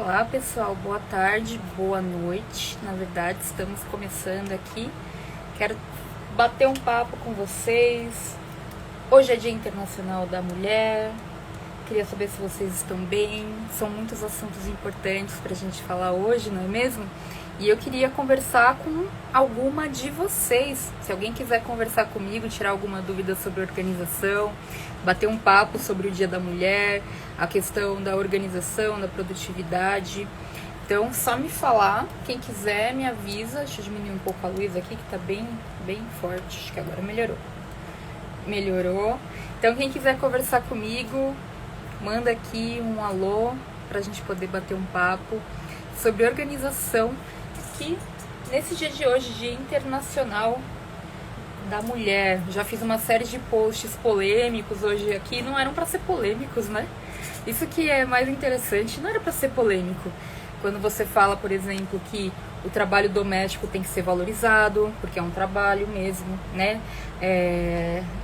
Olá pessoal, boa tarde, boa noite. Na verdade, estamos começando aqui. Quero bater um papo com vocês. Hoje é Dia Internacional da Mulher. Queria saber se vocês estão bem. São muitos assuntos importantes pra gente falar hoje, não é mesmo? E eu queria conversar com alguma de vocês. Se alguém quiser conversar comigo, tirar alguma dúvida sobre organização, bater um papo sobre o Dia da Mulher, a questão da organização, da produtividade. Então, só me falar. Quem quiser, me avisa. Deixa eu diminuir um pouco a luz aqui, que tá bem forte. Acho que agora melhorou. Então, quem quiser conversar comigo, manda aqui um alô pra gente poder bater um papo sobre organização, que nesse dia de hoje, Dia Internacional da Mulher. Já fiz uma série de posts polêmicos hoje aqui, não eram para ser polêmicos, né? Isso que é mais interessante, não era para ser polêmico. Quando você fala, por exemplo, que o trabalho doméstico tem que ser valorizado, porque é um trabalho mesmo, né?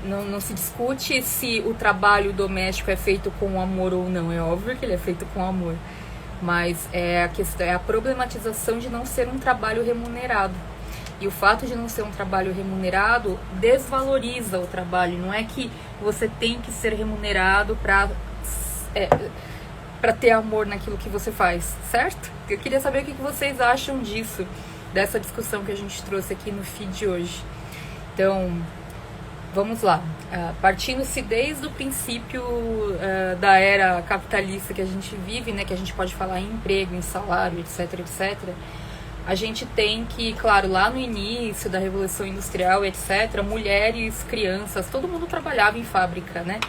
Não se discute se o trabalho doméstico é feito com amor ou não. É óbvio que ele é feito com amor. Mas a problematização de não ser um trabalho remunerado. E o fato de não ser um trabalho remunerado desvaloriza o trabalho. Não é que você tem que ser remunerado para ter amor naquilo que você faz, certo? Eu queria saber o que vocês acham disso, dessa discussão que a gente trouxe aqui no feed de hoje. Então, vamos lá. Partindo-se desde o princípio da era capitalista que a gente vive, né, que a gente pode falar em emprego, em salário, etc, etc. A gente tem que, claro, lá no início da Revolução Industrial, etc., mulheres, crianças, todo mundo trabalhava em fábrica, né?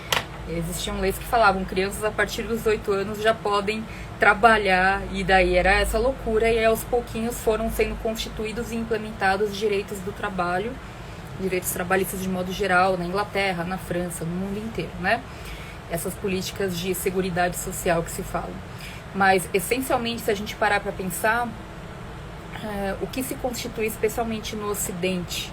Existiam leis que falavam que crianças a partir dos 8 anos já podem trabalhar, e daí era essa loucura, e aí, aos pouquinhos foram sendo constituídos e implementados direitos do trabalho, direitos trabalhistas de modo geral, na Inglaterra, na França, no mundo inteiro, né? Essas políticas de seguridade social que se falam. Mas, essencialmente, se a gente parar para pensar, o que se constitui especialmente no Ocidente,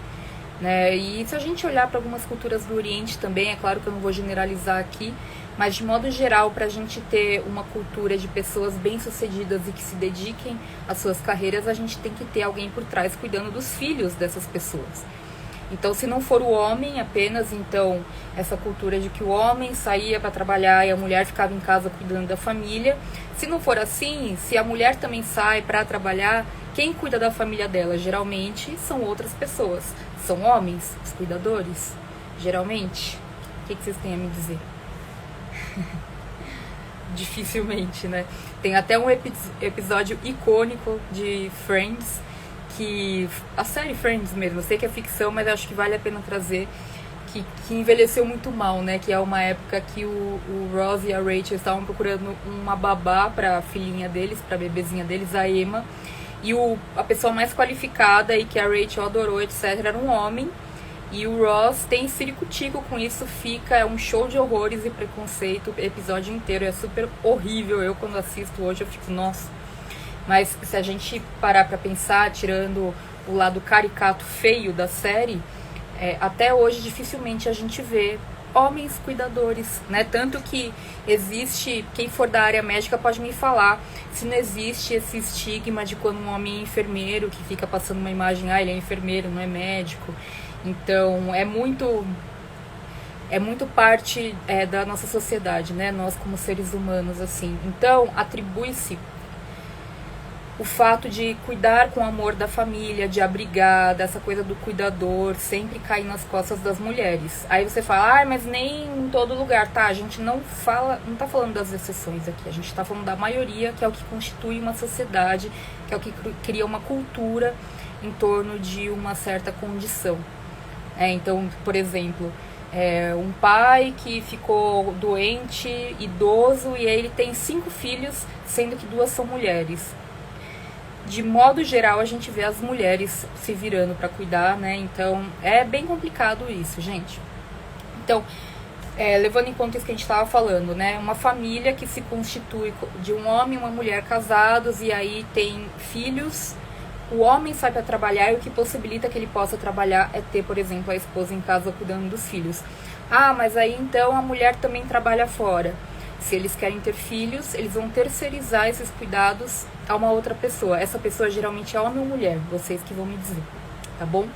né? E se a gente olhar para algumas culturas do Oriente também, é claro que eu não vou generalizar aqui, mas de modo geral, para a gente ter uma cultura de pessoas bem-sucedidas e que se dediquem às suas carreiras, a gente tem que ter alguém por trás cuidando dos filhos dessas pessoas. Então, se não for o homem apenas, então, essa cultura de que o homem saía para trabalhar e a mulher ficava em casa cuidando da família. Se não for assim, se a mulher também sai para trabalhar, quem cuida da família dela? Geralmente são outras pessoas. São homens, os cuidadores, geralmente. O que vocês têm a me dizer? Dificilmente, né? Tem até um episódio icônico de Friends, que a série Friends mesmo, eu sei que é ficção, mas acho que vale a pena trazer, que envelheceu muito mal, né? Que é uma época que o Ross e a Rachel estavam procurando uma babá pra filhinha deles, pra bebezinha deles, a Emma, e a pessoa mais qualificada e que a Rachel adorou, etc., era um homem, e o Ross tem circo-tico com isso, é um show de horrores e preconceito, o episódio inteiro é super horrível. Eu, quando assisto hoje, eu fico, nossa. Mas se a gente parar pra pensar, tirando o lado caricato feio da série, até hoje dificilmente a gente vê homens cuidadores, né? Tanto que existe, quem for da área médica pode me falar, se não existe esse estigma de quando um homem é enfermeiro, que fica passando uma imagem, ele é enfermeiro, não é médico. Então, é muito parte da nossa sociedade, né? Nós como seres humanos, assim. Então, atribui-se o fato de cuidar com amor da família, de abrigar, dessa coisa do cuidador, sempre cair nas costas das mulheres. Aí você fala, mas nem em todo lugar, tá? A gente não tá falando das exceções aqui, a gente tá falando da maioria, que é o que constitui uma sociedade, que é o que cria uma cultura em torno de uma certa condição. Então, por exemplo, um pai que ficou doente, idoso, e aí ele tem 5 filhos, sendo que 2 são mulheres. De modo geral, a gente vê as mulheres se virando para cuidar, né? Então, é bem complicado isso, gente. Então, levando em conta isso que a gente estava falando, né? Uma família que se constitui de um homem e uma mulher casados, e aí tem filhos. O homem sai para trabalhar, e o que possibilita que ele possa trabalhar é ter, por exemplo, a esposa em casa cuidando dos filhos. Mas aí então a mulher também trabalha fora. Se eles querem ter filhos, eles vão terceirizar esses cuidados a uma outra pessoa. Essa pessoa geralmente é homem ou mulher, vocês que vão me dizer, tá bom?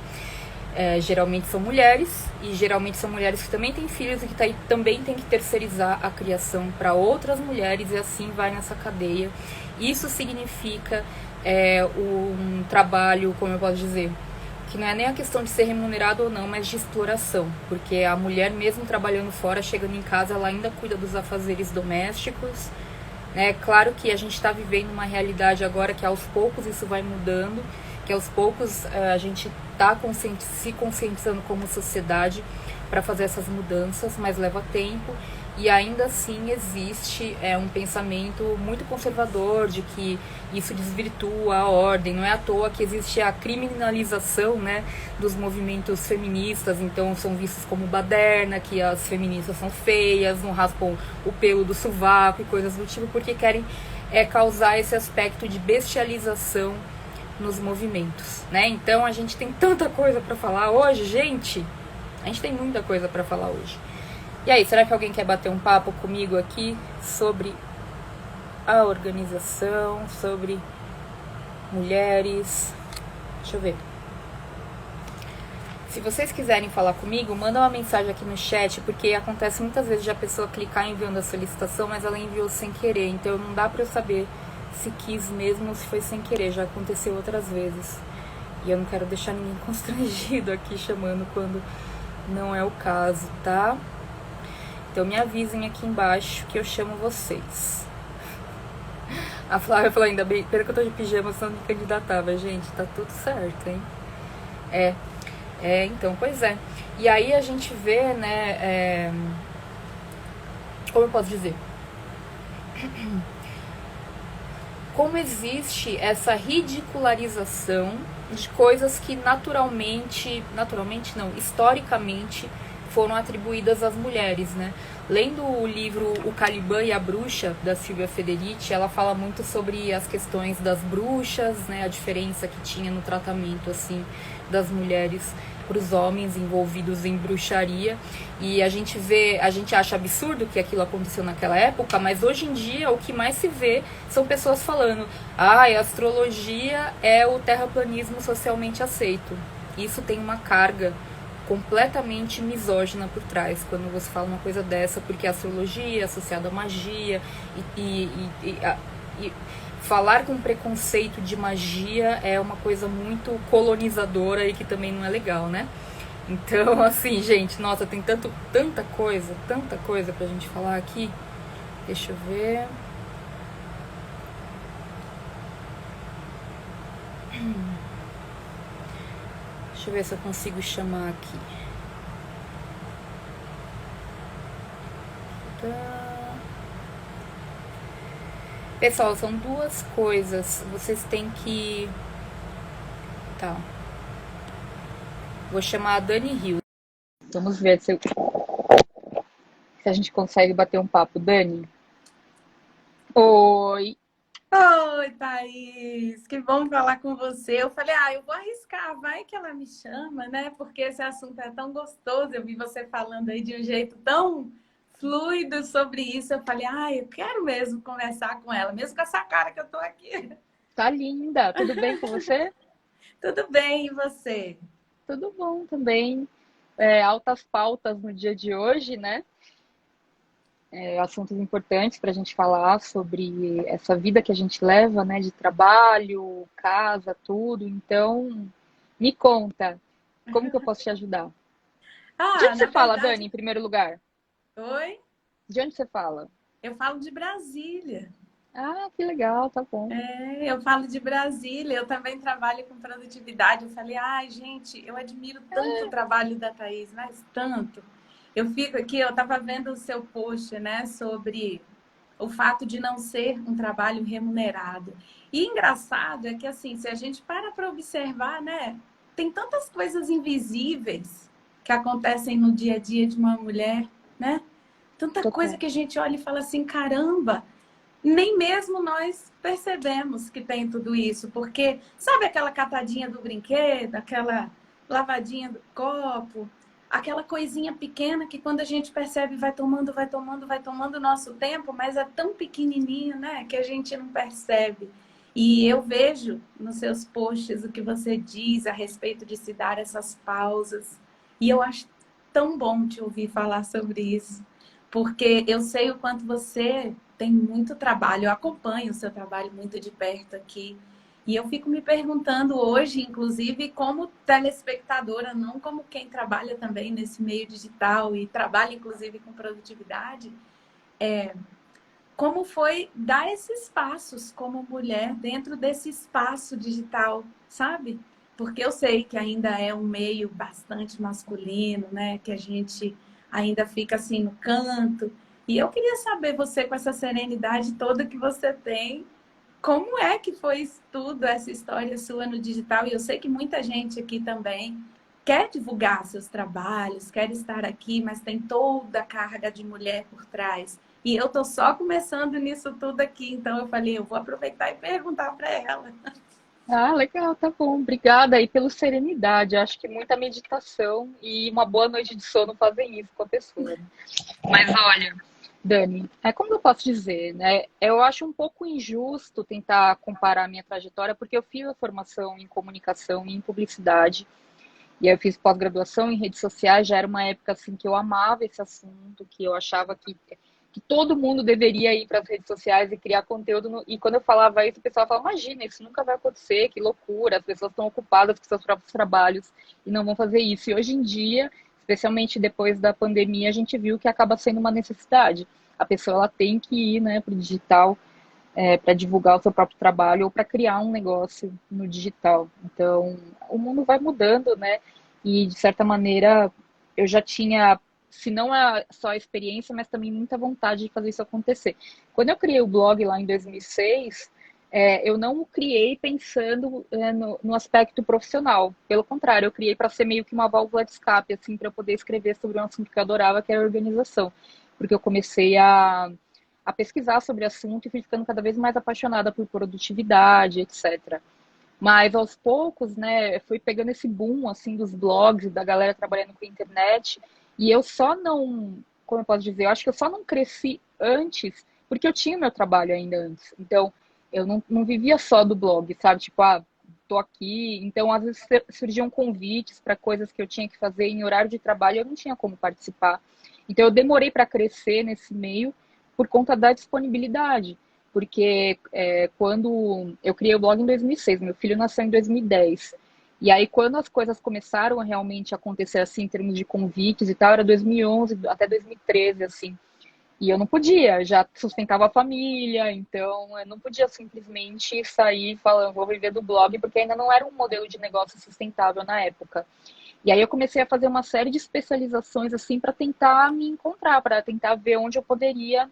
Geralmente são mulheres, e geralmente são mulheres que também têm filhos e que também tem que terceirizar a criação para outras mulheres, e assim vai nessa cadeia. Isso significa um trabalho, como eu posso dizer, que não é nem a questão de ser remunerado ou não, mas de exploração, porque a mulher, mesmo trabalhando fora, chegando em casa, ela ainda cuida dos afazeres domésticos, né? Claro que a gente está vivendo uma realidade agora que aos poucos isso vai mudando, que aos poucos a gente está se conscientizando como sociedade para fazer essas mudanças, mas leva tempo. E ainda assim existe um pensamento muito conservador de que isso desvirtua a ordem. Não é à toa que existe a criminalização, né, dos movimentos feministas. Então são vistos como baderna, que as feministas são feias, não raspam o pelo do sovaco e coisas do tipo, porque querem causar esse aspecto de bestialização nos movimentos, né? Então a gente tem tanta coisa para falar hoje, gente. A gente tem muita coisa para falar hoje. E aí, será que alguém quer bater um papo comigo aqui sobre a organização, sobre mulheres? Deixa eu ver. Se vocês quiserem falar comigo, manda uma mensagem aqui no chat, porque acontece muitas vezes de a pessoa clicar enviando a solicitação, mas ela enviou sem querer, então não dá pra eu saber se quis mesmo ou se foi sem querer, já aconteceu outras vezes. E eu não quero deixar ninguém constrangido aqui chamando quando não é o caso, tá? Então me avisem aqui embaixo que eu chamo vocês. A Flávia falou, ainda bem, pena que eu tô de pijama, senão me candidatava, gente, tá tudo certo, hein? Então, pois é. E aí a gente vê, né, como eu posso dizer? Como existe essa ridicularização de coisas que naturalmente não, historicamente foram atribuídas às mulheres, né? Lendo o livro O Caliban e a Bruxa, da Silvia Federici, ela fala muito sobre as questões das bruxas, né? A diferença que tinha no tratamento, assim, das mulheres para os homens envolvidos em bruxaria. E a gente acha absurdo que aquilo aconteceu naquela época, mas hoje em dia o que mais se vê são pessoas falando: a astrologia é o terraplanismo socialmente aceito. Isso tem uma carga completamente misógina por trás, quando você fala uma coisa dessa, porque a astrologia é associada à magia, e falar com preconceito de magia é uma coisa muito colonizadora e que também não é legal, né? Então, assim, gente, nossa, tem tanta coisa pra gente falar aqui. Deixa eu ver. Deixa eu ver se eu consigo chamar aqui. Pessoal, são duas coisas. Vocês têm que... Tá. Vou chamar a Dani Rio. Vamos ver se a gente consegue bater um papo. Dani? Oi. Oi, Thaís, que bom falar com você. Eu falei, eu vou arriscar, vai que ela me chama, né? Porque esse assunto é tão gostoso. Eu vi você falando aí de um jeito tão fluido sobre isso. Eu falei, eu quero mesmo conversar com ela, mesmo com essa cara que eu tô aqui. Tá linda. Tudo bem com você? Tudo bem, e você? Tudo bom também. Altas pautas no dia de hoje, né? Assuntos importantes para a gente falar sobre essa vida que a gente leva, né? De trabalho, casa, tudo. Então, me conta, como que eu posso te ajudar? De onde Na você fala, verdade... Dani, em primeiro lugar? Oi? De onde você fala? Eu falo de Brasília. Ah, que legal, tá bom. Eu falo de Brasília, eu também trabalho com produtividade. Eu falei, gente, eu admiro tanto o trabalho da Thaís, mas tanto. Eu fico aqui, eu estava vendo o seu post, né, sobre o fato de não ser um trabalho remunerado. E engraçado é que, assim, se a gente para observar, né, tem tantas coisas invisíveis que acontecem no dia a dia de uma mulher, né? Tanta coisa que a gente olha e fala assim, caramba, nem mesmo nós percebemos que tem tudo isso, porque sabe aquela catadinha do brinquedo, aquela lavadinha do copo, aquela coisinha pequena que quando a gente percebe vai tomando, vai tomando, vai tomando o nosso tempo, mas é tão pequenininho, né, que a gente não percebe. E eu vejo nos seus posts o que você diz a respeito de se dar essas pausas. E eu acho tão bom te ouvir falar sobre isso, porque eu sei o quanto você tem muito trabalho, eu acompanho o seu trabalho muito de perto aqui. E eu fico me perguntando hoje, inclusive, como telespectadora, não como quem trabalha também nesse meio digital e trabalha, inclusive, com produtividade, como foi dar esses passos como mulher dentro desse espaço digital, sabe? Porque eu sei que ainda é um meio bastante masculino, né? Que a gente ainda fica assim no canto. E eu queria saber, você com essa serenidade toda que você tem, como é que foi isso tudo, essa história sua no digital? E eu sei que muita gente aqui também quer divulgar seus trabalhos, quer estar aqui, mas tem toda a carga de mulher por trás. E eu tô só começando nisso tudo aqui, então eu falei, eu vou aproveitar e perguntar para ela. Ah, legal, tá bom. Obrigada aí pela serenidade. Acho que muita meditação e uma boa noite de sono fazem isso com a pessoa, né? Mas olha, Dani, como eu posso dizer, né? Eu acho um pouco injusto tentar comparar a minha trajetória, porque eu fiz a formação em comunicação e em publicidade, e aí eu fiz pós-graduação em redes sociais, já era uma época assim que eu amava esse assunto, que eu achava que todo mundo deveria ir para as redes sociais e criar conteúdo. E quando eu falava isso, o pessoal falava, imagina, isso nunca vai acontecer, que loucura, as pessoas estão ocupadas com seus próprios trabalhos e não vão fazer isso. E hoje em dia, especialmente depois da pandemia, a gente viu que acaba sendo uma necessidade. A pessoa ela tem que ir, né, para o digital, para divulgar o seu próprio trabalho ou para criar um negócio no digital. Então, o mundo vai mudando, né? E, de certa maneira, eu já tinha, se não só a experiência, mas também muita vontade de fazer isso acontecer. Quando eu criei o blog lá em 2006, eu não o criei pensando no aspecto profissional. Pelo contrário, eu criei para ser meio que uma válvula de escape, assim, para eu poder escrever sobre um assunto que eu adorava, que era a organização. Porque eu comecei a pesquisar sobre o assunto e fui ficando cada vez mais apaixonada por produtividade, etc. Mas aos poucos, né, fui pegando esse boom assim dos blogs, da galera trabalhando com a internet, e eu só não, como eu posso dizer, eu acho que eu só não cresci antes, porque eu tinha meu trabalho ainda antes. Então, eu não vivia só do blog, sabe? Tipo, tô aqui. Então, às vezes surgiam convites para coisas que eu tinha que fazer em horário de trabalho, e eu não tinha como participar. Então, eu demorei para crescer nesse meio por conta da disponibilidade. Porque quando eu criei o blog em 2006, meu filho nasceu em 2010. E aí, quando as coisas começaram a realmente acontecer assim, em termos de convites e tal, era 2011 até 2013, assim. E eu não podia, já sustentava a família, então eu não podia simplesmente sair falando, vou viver do blog, porque ainda não era um modelo de negócio sustentável na época. E aí eu comecei a fazer uma série de especializações assim para tentar me encontrar, para tentar ver onde eu poderia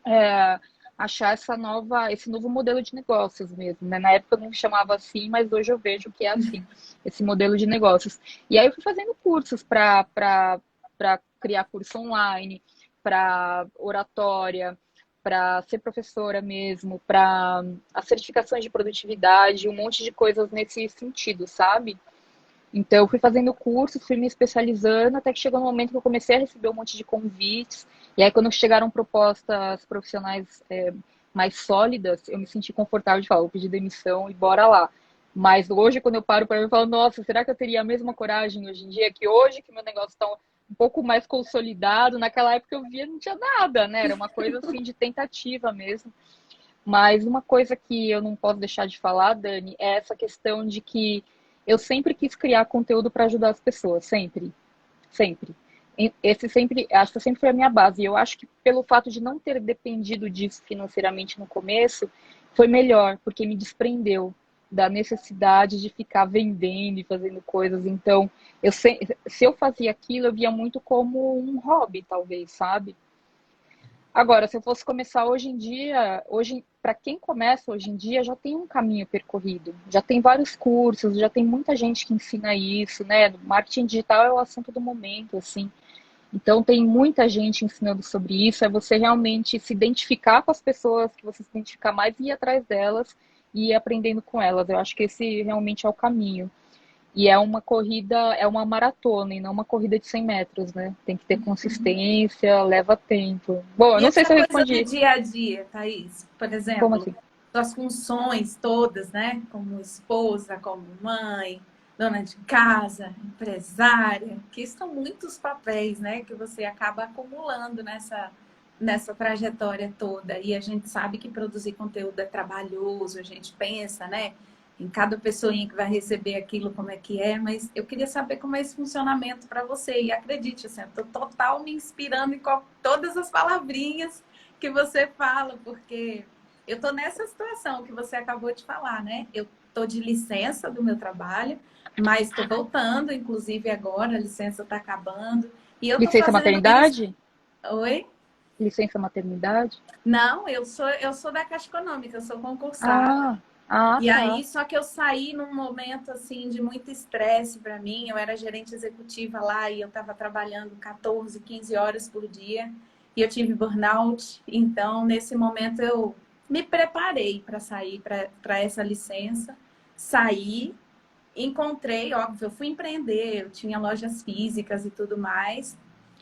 é, achar esse novo modelo de negócios mesmo, né? Na época eu não chamava assim, mas hoje eu vejo que é assim, esse modelo de negócios. E aí eu fui fazendo cursos para criar curso online, para oratória, para ser professora mesmo, para as certificações de produtividade, um monte de coisas nesse sentido, sabe? Então, eu fui fazendo cursos, fui me especializando, até que chegou no momento que eu comecei a receber um monte de convites. E aí, quando chegaram propostas profissionais mais sólidas, eu me senti confortável de falar, vou pedir demissão e bora lá. Mas hoje, quando eu paro para mim, eu falo, nossa, será que eu teria a mesma coragem hoje em dia que hoje, que meu negócio está um pouco mais consolidado? Naquela época eu via, não tinha nada, né? Era uma coisa assim de tentativa mesmo. Mas uma coisa que eu não posso deixar de falar, Dani, é essa questão de que eu sempre quis criar conteúdo para ajudar as pessoas, sempre, sempre. Esse sempre, acho que sempre foi a minha base. E eu acho que pelo fato de não ter dependido disso financeiramente no começo, foi melhor, porque me desprendeu da necessidade de ficar vendendo e fazendo coisas. Então, se eu fazia aquilo, eu via muito como um hobby, talvez, sabe? Agora, se eu fosse começar hoje em dia, hoje, para quem começa hoje em dia, já tem um caminho percorrido, já tem vários cursos, já tem muita gente que ensina isso, né? Marketing digital é o assunto do momento, assim. Então, tem muita gente ensinando sobre isso. É você realmente se identificar com as pessoas que você se identificar mais e ir atrás delas e ir aprendendo com elas. Eu acho que esse realmente é o caminho. E é uma corrida, é uma maratona e não uma corrida de 100 metros, né? Tem que ter consistência, leva tempo. Bom, eu E não sei essa se eu coisa do respondi. dia a dia, Thaís, por Como exemplo, assim? suas funções todas, né? Como esposa, como mãe, dona de casa, empresária, que são muitos papéis, né? Que você acaba acumulando nessa trajetória toda. E a gente sabe que produzir conteúdo é trabalhoso, a gente pensa, né? Em cada pessoinha que vai receber aquilo, como é que é, mas eu queria saber como é esse funcionamento para você. E acredite, assim, eu estou total me inspirando em todas as palavrinhas que você fala, porque eu estou nessa situação que você acabou de falar, né? Eu estou de licença do meu trabalho, mas estou voltando, inclusive agora, a licença está acabando. E eu estou Licença fazendo isso. maternidade? Oi? Licença maternidade? Não, eu sou da Caixa Econômica, eu sou concursada. Ah, ah, E tá. aí, só que eu saí num momento assim de muito estresse para mim. Eu era gerente executiva lá e eu estava trabalhando 14, 15 horas por dia e eu tive burnout. Então, nesse momento, eu me preparei para sair para essa licença. Saí, encontrei, óbvio, eu fui empreender, eu tinha lojas físicas e tudo mais.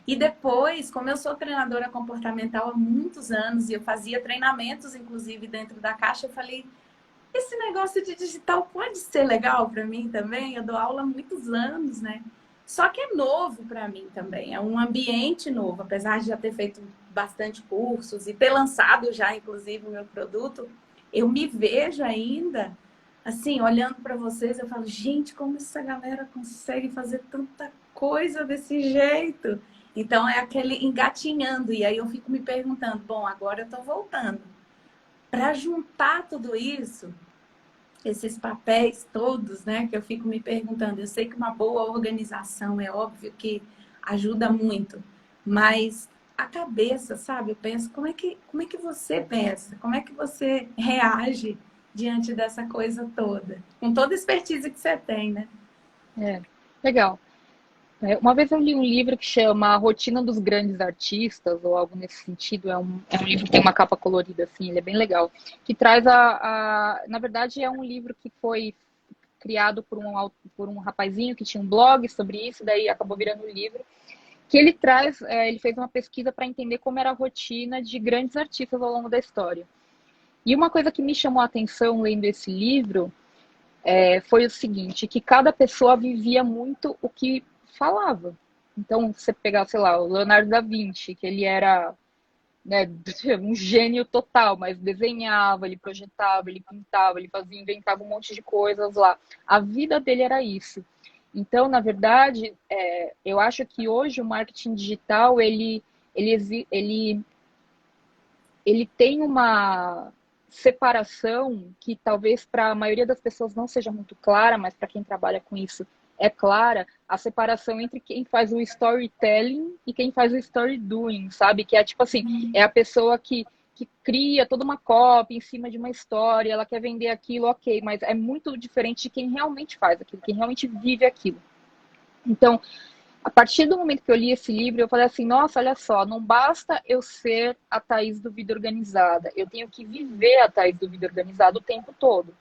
E depois, como eu sou treinadora comportamental há muitos anos e eu fazia treinamentos, inclusive, dentro da Caixa, eu falei esse negócio de digital pode ser legal para mim também. Eu dou aula há muitos anos, né? Só que é novo para mim também. É um ambiente novo, apesar de já ter feito bastante cursos e ter lançado já, inclusive, o meu produto. Eu me vejo ainda, assim, olhando para vocês, eu falo, gente, como essa galera consegue fazer tanta coisa desse jeito? Então é aquele engatinhando. E aí eu fico me perguntando, bom, agora eu estou voltando. Para juntar tudo isso, esses papéis todos, né, que eu fico me perguntando. Eu sei que uma boa organização é óbvio que ajuda muito, mas a cabeça, sabe? Eu penso, como é que você pensa? Como é que você reage diante dessa coisa toda? Com toda a expertise que você tem, né? É, legal. Uma vez eu li um livro que chama A Rotina dos Grandes Artistas, ou algo nesse sentido. É um livro que tem uma capa colorida, assim, ele é bem legal. Que traz na verdade, é um livro que foi criado por um rapazinho que tinha um blog sobre isso, daí acabou virando um livro. Que ele traz, ele fez uma pesquisa para entender como era a rotina de grandes artistas ao longo da história. E uma coisa que me chamou a atenção lendo esse livro foi o seguinte, que cada pessoa vivia muito o que falava. Então, você pegar, sei lá, o Leonardo da Vinci, que ele era, né, um gênio total, mas desenhava, ele projetava, ele pintava, ele fazia, inventava um monte de coisas lá. A vida dele era isso. Então, na verdade, eu acho que hoje o marketing digital, ele tem uma separação que talvez para a maioria das pessoas não seja muito clara, mas para quem trabalha com isso é clara, a separação entre quem faz o storytelling e quem faz o story doing, sabe? Que é tipo assim, é a pessoa que cria toda uma copy em cima de uma história, ela quer vender aquilo, ok, mas é muito diferente de quem realmente faz aquilo, quem realmente vive aquilo. Então, a partir do momento que eu li esse livro, eu falei assim, nossa, olha só, não basta eu ser a Thaís do Vida Organizada, eu tenho que viver a Thaís do Vida Organizada o tempo todo.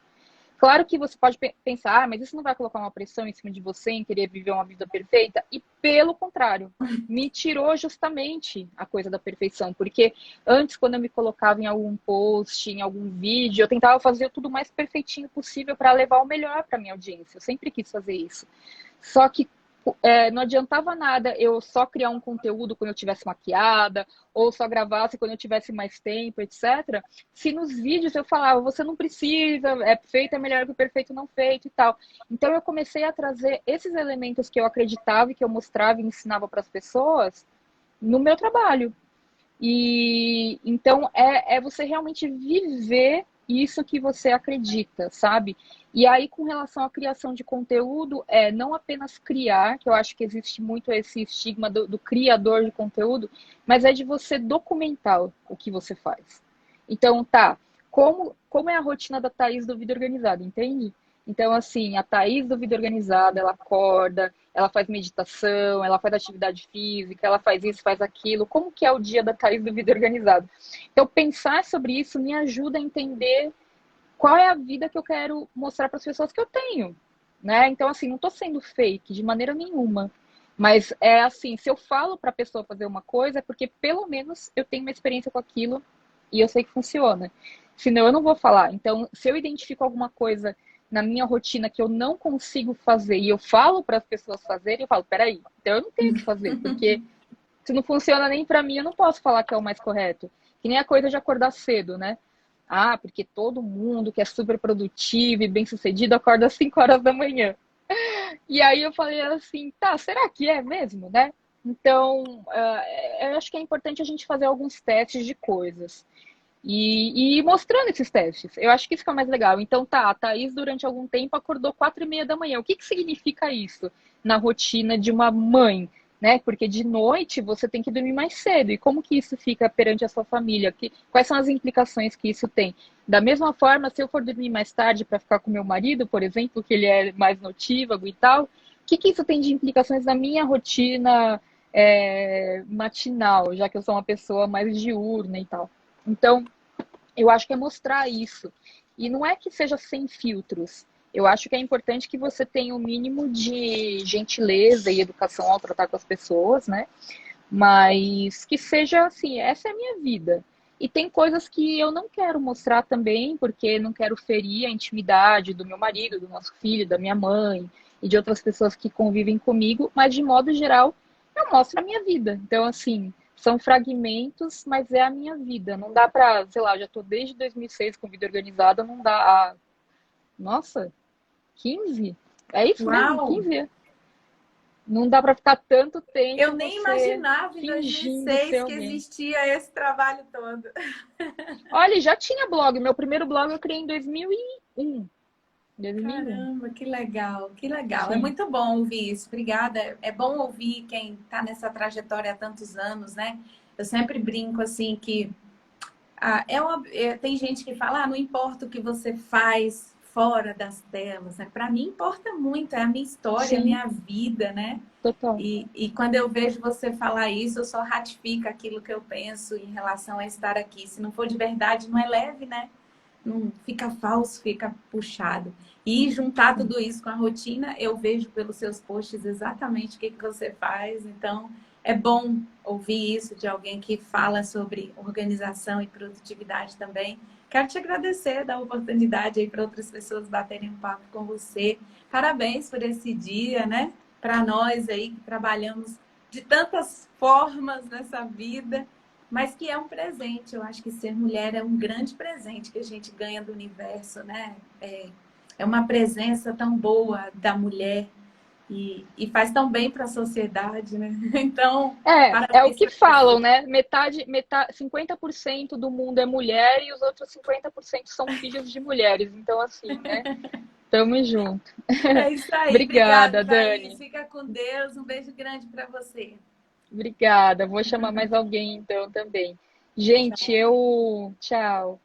Claro que você pode pensar, mas isso não vai colocar uma pressão em cima de você em querer viver uma vida perfeita? E pelo contrário, me tirou justamente a coisa da perfeição, porque antes, quando eu me colocava em algum post, em algum vídeo, eu tentava fazer tudo o mais perfeitinho possível para levar o melhor para minha audiência. Eu sempre quis fazer isso. Só que não adiantava nada eu só criar um conteúdo quando eu tivesse maquiada, ou só gravasse quando eu tivesse mais tempo, etc. Se nos vídeos eu falava, você não precisa, feito é melhor que o perfeito não feito e tal. Então eu comecei a trazer esses elementos que eu acreditava e que eu mostrava e ensinava para as pessoas no meu trabalho. E então é você realmente viver isso que você acredita, sabe? E aí, com relação à criação de conteúdo, não apenas criar, que eu acho que existe muito esse estigma do criador de conteúdo, mas é de você documentar o que você faz. Então, tá, como é a rotina da Thaís do Vida Organizada, entende? Então, assim, a Thaís do Vida Organizada, ela acorda, ela faz meditação, ela faz atividade física, ela faz isso, faz aquilo. Como que é o dia da Thaís do Vida Organizada? Então, pensar sobre isso me ajuda a entender qual é a vida que eu quero mostrar para as pessoas que eu tenho, né? Então, assim, não tô sendo fake de maneira nenhuma. Mas é assim, se eu falo para a pessoa fazer uma coisa, é porque pelo menos eu tenho uma experiência com aquilo e eu sei que funciona. Senão eu não vou falar. Então, se eu identifico alguma coisa na minha rotina que eu não consigo fazer e eu falo para as pessoas fazerem, eu falo, peraí, então eu não tenho o que fazer, porque se não funciona nem para mim, eu não posso falar que é o mais correto. Que nem a coisa de acordar cedo, né? Ah, porque todo mundo que é super produtivo e bem-sucedido acorda às 5 horas da manhã. E aí eu falei assim, tá, será que é mesmo, né? Então, eu acho que é importante a gente fazer alguns testes de coisas. E ir mostrando esses testes. Eu acho que isso que é o mais legal. Então, tá, a Thaís durante algum tempo acordou 4:30 da manhã. O que que significa isso na rotina de uma mãe? Né? Porque de noite você tem que dormir mais cedo. E como que isso fica perante a sua família? Quais são as implicações que isso tem? Da mesma forma, se eu for dormir mais tarde para ficar com meu marido, por exemplo, que ele é mais notívago e tal, o que que isso tem de implicações na minha rotina matinal, já que eu sou uma pessoa mais diurna e tal? Então, eu acho que é mostrar isso. E não é que seja sem filtros. Eu acho que é importante que você tenha o mínimo de gentileza e educação ao tratar com as pessoas, né? Mas que seja assim, essa é a minha vida. E tem coisas que eu não quero mostrar também, porque não quero ferir a intimidade do meu marido, do nosso filho, da minha mãe e de outras pessoas que convivem comigo, mas de modo geral, eu mostro a minha vida. Então, assim, são fragmentos, mas é a minha vida. Não dá pra, sei lá, já tô desde 2006 com vida organizada, não dá. Nossa, 15? É isso mesmo? Uau! 15? Não dá pra ficar tanto Eu tempo nem você imaginava em fingindo ser 2006 que alguém. existia esse trabalho todo. Olha, já tinha blog. Meu primeiro blog eu criei em 2001. 2001. Caramba, que legal, que legal. É Sim, muito bom ouvir isso. Obrigada. É bom ouvir quem está nessa trajetória há tantos anos, né? Eu sempre brinco assim que tem gente que fala, não importa o que você faz fora das telas, né? Para mim importa muito, é a minha história, a sim, minha vida, né? total. E quando eu vejo você falar isso, eu só ratifico aquilo que eu penso em relação a estar aqui. Se não for de verdade, não é leve, né? Não fica falso, fica puxado. E juntar tudo isso com a rotina, eu vejo pelos seus posts exatamente o que você faz. Então, é bom ouvir isso de alguém que fala sobre organização e produtividade também. Quero te agradecer da oportunidade aí para outras pessoas baterem um papo com você. Parabéns por esse dia, né? Para nós aí que trabalhamos de tantas formas nessa vida, mas que é um presente. Eu acho que ser mulher é um grande presente que a gente ganha do universo, né? É uma presença tão boa da mulher e faz tão bem para a sociedade, né? Então, É o parabéns que para falam, você. né? Metade, 50% do mundo é mulher e os outros 50% são filhos de mulheres. Então, assim, né? Tamo junto. É isso aí. Obrigada, Obrigada, Thaís. Dani. Fica com Deus. Um beijo grande para você. Obrigada. Vou chamar mais alguém então também. Gente, Tchau.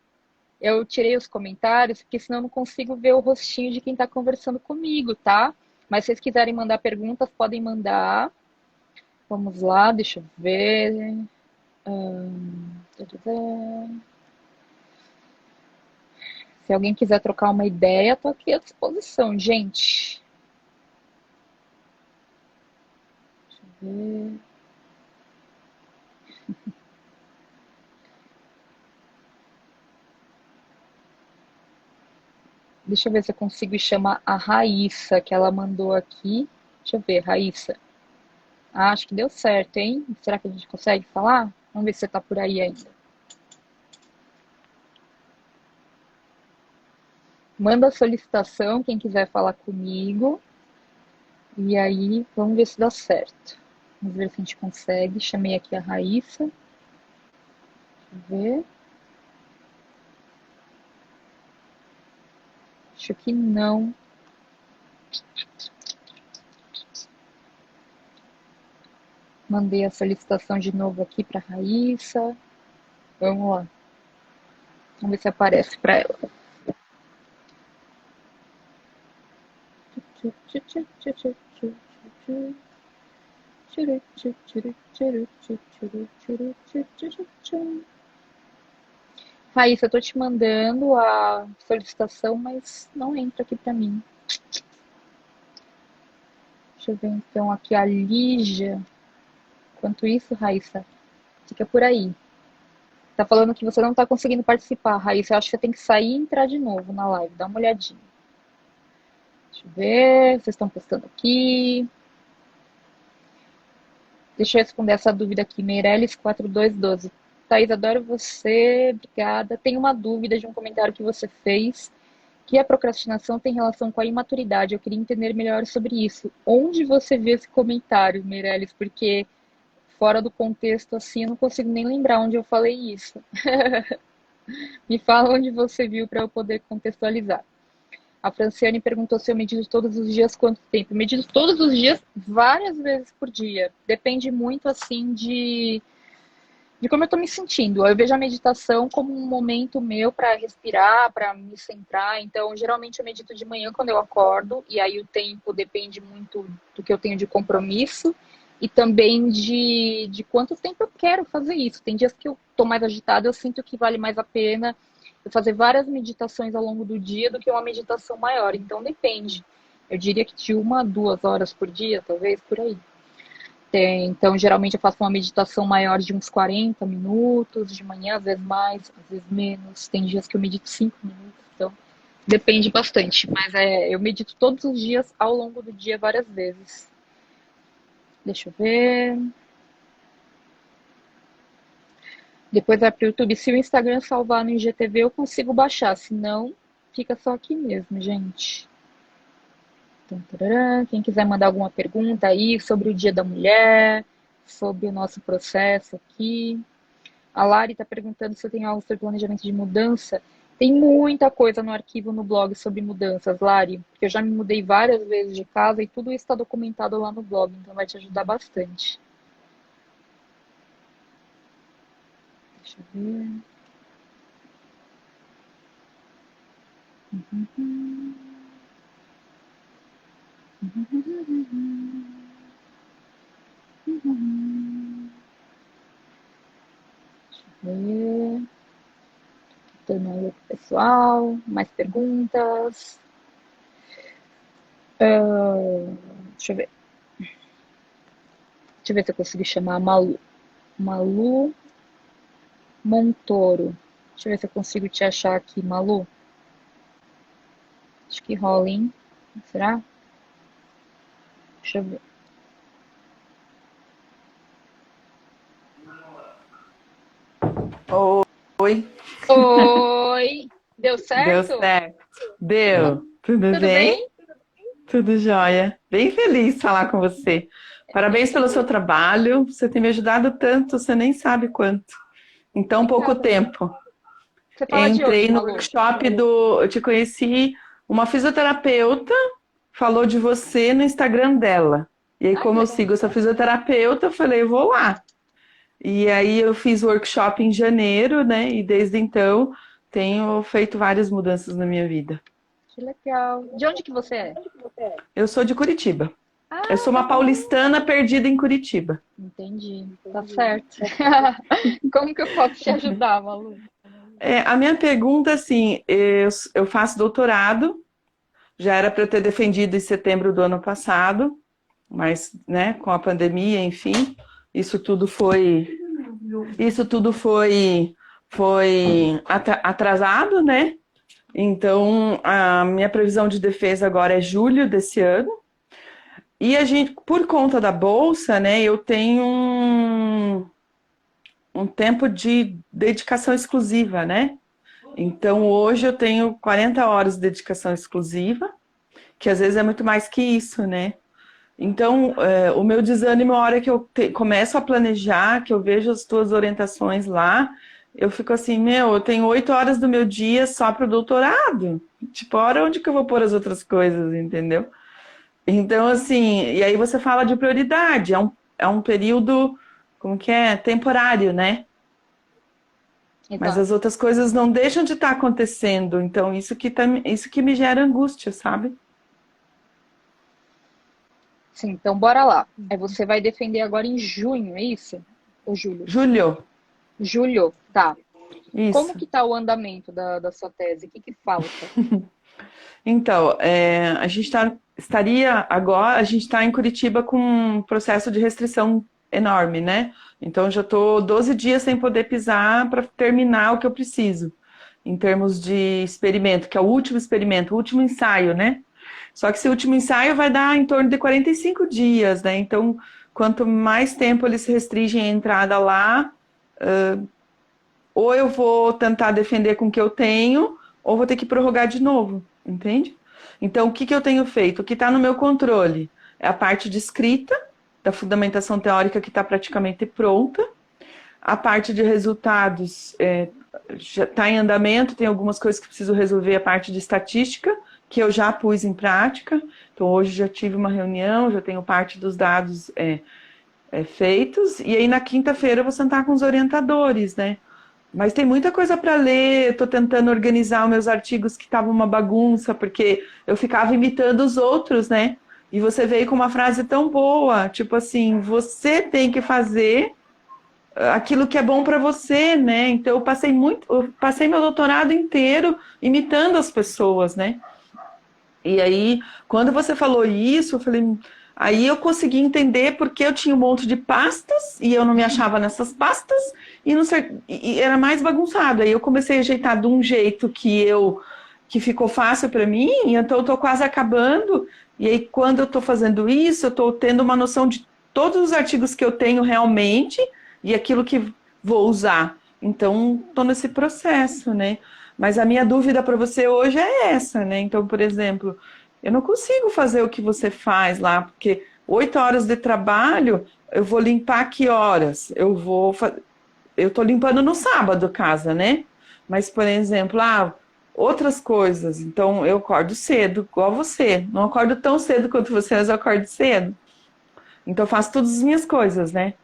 Eu tirei os comentários, porque senão eu não consigo ver o rostinho de quem está conversando comigo, tá? Mas se vocês quiserem mandar perguntas, podem mandar. Vamos lá, deixa eu ver. Se alguém quiser trocar uma ideia, tô aqui à disposição, gente. Deixa eu ver. Deixa eu ver se eu consigo chamar a Raíssa, que ela mandou aqui. Deixa eu ver, Raíssa. Ah, acho que deu certo, hein? Será que a gente consegue falar? Vamos ver se você tá por aí ainda. Manda a solicitação, quem quiser falar comigo. E aí, vamos ver se dá certo. Vamos ver se a gente consegue. Chamei aqui a Raíssa. Deixa eu ver. Acho que não. Mandei a solicitação de novo aqui para Raíssa. Vamos lá. Vamos ver se aparece para ela. Raíssa, eu tô te mandando a solicitação, mas não entra aqui para mim. Deixa eu ver então aqui a Lígia. Enquanto isso, Raíssa, fica por aí. Tá falando que você não tá conseguindo participar, Raíssa. Eu acho que você tem que sair e entrar de novo na live. Dá uma olhadinha. Deixa eu ver. Vocês estão postando aqui. Deixa eu responder essa dúvida aqui. Meirelles4212. Thaís, adoro você. Obrigada. Tem uma dúvida de um comentário que você fez, que a procrastinação tem relação com a imaturidade. Eu queria entender melhor sobre isso. Onde você viu esse comentário, Meirelles? Porque fora do contexto, assim, eu não consigo nem lembrar onde eu falei isso. Me fala onde você viu para eu poder contextualizar. A Franciane perguntou se eu medito todos os dias quanto tempo. Eu medito todos os dias, várias vezes por dia. Depende muito, assim, de como eu estou me sentindo. Eu vejo a meditação como um momento meu para respirar, para me centrar. Então, geralmente eu medito de manhã quando eu acordo, e aí o tempo depende muito do que eu tenho de compromisso e também de quanto tempo eu quero fazer isso. Tem dias que eu estou mais agitada, eu sinto que vale mais a pena eu fazer várias meditações ao longo do dia do que uma meditação maior. Então, depende. Eu diria que de 1 a 2 horas por dia, talvez, por aí. Então, geralmente eu faço uma meditação maior de uns 40 minutos, de manhã, às vezes mais, às vezes menos. Tem dias que eu medito 5 minutos, então depende bastante. Mas eu medito todos os dias, ao longo do dia, várias vezes. Deixa eu ver. Depois vai para o YouTube. Se o Instagram salvar no IGTV, eu consigo baixar. Se não, fica só aqui mesmo, gente. Então, tarará. Quem quiser mandar alguma pergunta aí sobre o Dia da Mulher, sobre o nosso processo aqui. A Lari está perguntando se eu tenho algo sobre planejamento de mudança. Tem muita coisa no arquivo no blog sobre mudanças, Lari. Porque eu já me mudei várias vezes de casa e tudo isso está documentado lá no blog, então vai te ajudar bastante. Deixa eu ver. Ver. Dando aí pro pessoal. Mais perguntas. Deixa eu ver. Deixa eu ver se eu consigo chamar a Malu. Malu Montoro. Deixa eu ver se eu consigo te achar aqui, Malu. Acho que rola, hein? Será? Deixa eu ver. Oi, Oi! Deu deu certo? certo? Deu. Tudo Tudo bem? bem? Tudo jóia. Bem feliz de falar com você. Parabéns pelo seu trabalho. Você tem me ajudado tanto, você nem sabe quanto. Em tão pouco Obrigada. tempo. Você fala de Entrei onde, no Malu? workshop do. Eu te conheci, uma fisioterapeuta falou de você no Instagram dela. E aí, Ai, que como eu legal. sigo essa fisioterapeuta, eu falei, eu vou lá. E aí eu fiz o workshop em janeiro, né? E desde então tenho feito várias mudanças na minha vida. Que legal. De onde que você é? Eu sou de Curitiba. Eu Ah, sou uma paulistana perdida em Curitiba. entendi. Tá certo. Como que eu posso te ajudar, Malu? A minha pergunta, assim, eu faço doutorado, já era para eu ter defendido em setembro do ano passado, mas, né, com a pandemia, enfim, isso tudo foi atrasado, né? Então, a minha previsão de defesa agora é julho desse ano. E a gente, por conta da bolsa, né, eu tenho um tempo de dedicação exclusiva, né? Então, hoje eu tenho 40 horas de dedicação exclusiva, que às vezes é muito mais que isso, né? Então, o meu desânimo, a hora que eu começo a planejar, que eu vejo as tuas orientações lá, eu fico assim, eu tenho 8 horas do meu dia só para o doutorado. Tipo, a hora onde que eu vou pôr as outras coisas, entendeu? Então, assim, e aí você fala de prioridade, é um período, como que é? Temporário, né? Mas Exato. as outras coisas não deixam de estar acontecendo, então isso que me gera angústia, sabe? Sim, então bora lá. Aí você vai defender agora em junho, é isso? Ou julho? Julho, Julho, tá. Como isso. que tá o andamento da sua tese? O que que falta? Então, a gente estaria agora, a gente está em Curitiba com um processo de restrição enorme, né? Então, eu já estou 12 dias sem poder pisar para terminar o que eu preciso, em termos de experimento, que é o último experimento, o último ensaio, né? Só que esse último ensaio vai dar em torno de 45 dias, né? Então, quanto mais tempo eles restringem a entrada lá, ou eu vou tentar defender com o que eu tenho, ou vou ter que prorrogar de novo, entende? Então, o que que eu tenho feito? O que está no meu controle é a parte de escrita, da fundamentação teórica que está praticamente pronta, a parte de resultados já está em andamento, tem algumas coisas que preciso resolver, a parte de estatística, que eu já pus em prática. Então, hoje já tive uma reunião, já tenho parte dos dados feitos, e aí na quinta-feira eu vou sentar com os orientadores, né? Mas tem muita coisa para ler, estou tentando organizar os meus artigos que estavam uma bagunça, porque eu ficava imitando os outros, né? E você veio com uma frase tão boa, tipo assim, você tem que fazer aquilo que é bom para você, né? Então eu passei meu doutorado inteiro imitando as pessoas, né? E aí, quando você falou isso, eu falei, aí eu consegui entender porque eu tinha um monte de pastas e eu não me achava nessas pastas e, não sei, e era mais bagunçado. Aí eu comecei a ajeitar de um jeito que ficou fácil para mim, e então eu estou quase acabando. E aí, quando eu estou fazendo isso, eu estou tendo uma noção de todos os artigos que eu tenho realmente e aquilo que vou usar. Então, estou nesse processo, né? Mas a minha dúvida para você hoje é essa, né? Então, por exemplo, eu não consigo fazer o que você faz lá, porque 8 horas de trabalho, eu vou limpar que horas? Eu estou limpando no sábado casa, né? Mas, por exemplo, outras coisas. Então, eu acordo cedo, igual você. Não acordo tão cedo quanto você, mas eu acordo cedo. Então, eu faço todas as minhas coisas, né?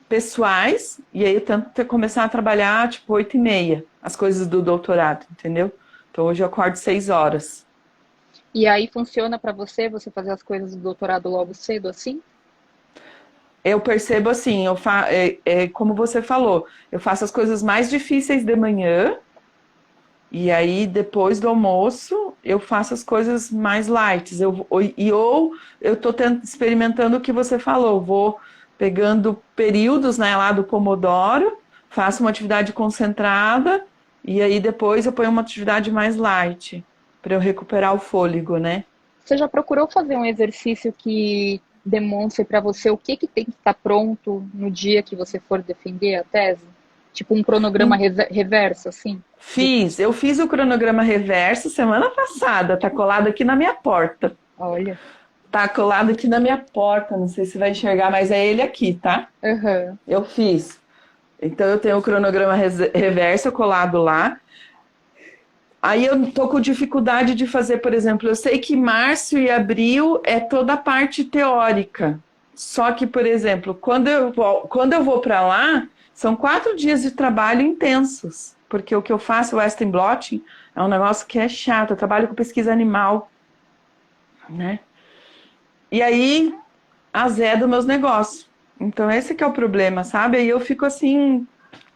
Pessoais, e aí eu tento começar a trabalhar, tipo, 8h30, as coisas do doutorado, entendeu? Então, hoje eu acordo 6 horas. E aí funciona para você fazer as coisas do doutorado logo cedo assim? Eu percebo assim, como você falou, eu faço as coisas mais difíceis de manhã, e aí depois do almoço eu faço as coisas mais light. Ou eu estou experimentando o que você falou, vou pegando períodos, né, lá do Pomodoro, faço uma atividade concentrada, e aí depois eu ponho uma atividade mais light, para eu recuperar o fôlego, né? Você já procurou fazer um exercício que demonstre para você o que tem que estar pronto no dia que você for defender a tese? Tipo um cronograma reverso, assim? Eu fiz o cronograma reverso semana passada, tá colado aqui na minha porta. Olha. Tá colado aqui na minha porta, não sei se vai enxergar, mas é ele aqui, tá? Uhum. Eu fiz. Então eu tenho o cronograma reverso colado lá. Aí eu tô com dificuldade de fazer, por exemplo, eu sei que março e abril é toda a parte teórica. Só que, por exemplo, quando eu vou para lá, são 4 dias de trabalho intensos. Porque o que eu faço, o Western Blotting, é um negócio que é chato. Eu trabalho com pesquisa animal, né? E aí, azedo meus negócios. Então, esse que é o problema, sabe? Aí eu fico assim, o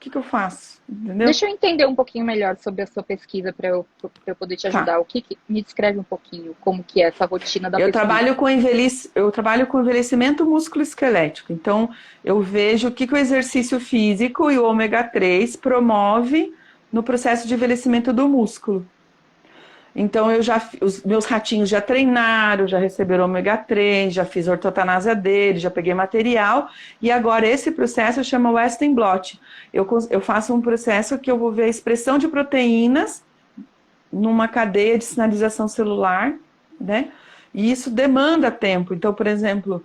que eu faço? Entendeu? Deixa eu entender um pouquinho melhor sobre a sua pesquisa para eu poder te ajudar. Tá. Me descreve um pouquinho como que é essa rotina da pesquisa. Eu trabalho com envelhecimento músculo-esquelético. Então, eu vejo o que o exercício físico e o ômega 3 promove no processo de envelhecimento do músculo. Então, os meus ratinhos já treinaram, já receberam ômega 3, já fiz ortotanásia deles, já peguei material. E agora esse processo chama Western Blot. Eu faço um processo que eu vou ver a expressão de proteínas numa cadeia de sinalização celular, né? E isso demanda tempo. Então, por exemplo,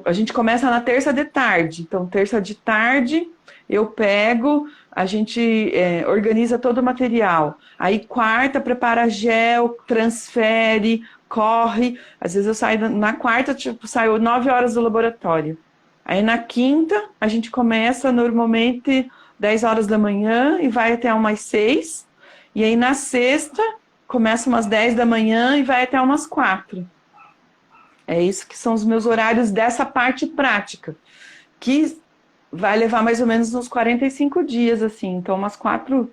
a gente começa na terça de tarde. Então, terça de tarde, eu pego, a gente organiza todo o material. Aí, quarta, prepara gel, transfere, corre. Às vezes eu saio na quarta, saio 9 horas do laboratório. Aí, na quinta, a gente começa normalmente 10 horas da manhã e vai até umas 6. E aí, na sexta, começa umas 10 da manhã e vai até umas 4. É isso que são os meus horários dessa parte prática, que vai levar mais ou menos uns 45 dias, assim. Então, umas 4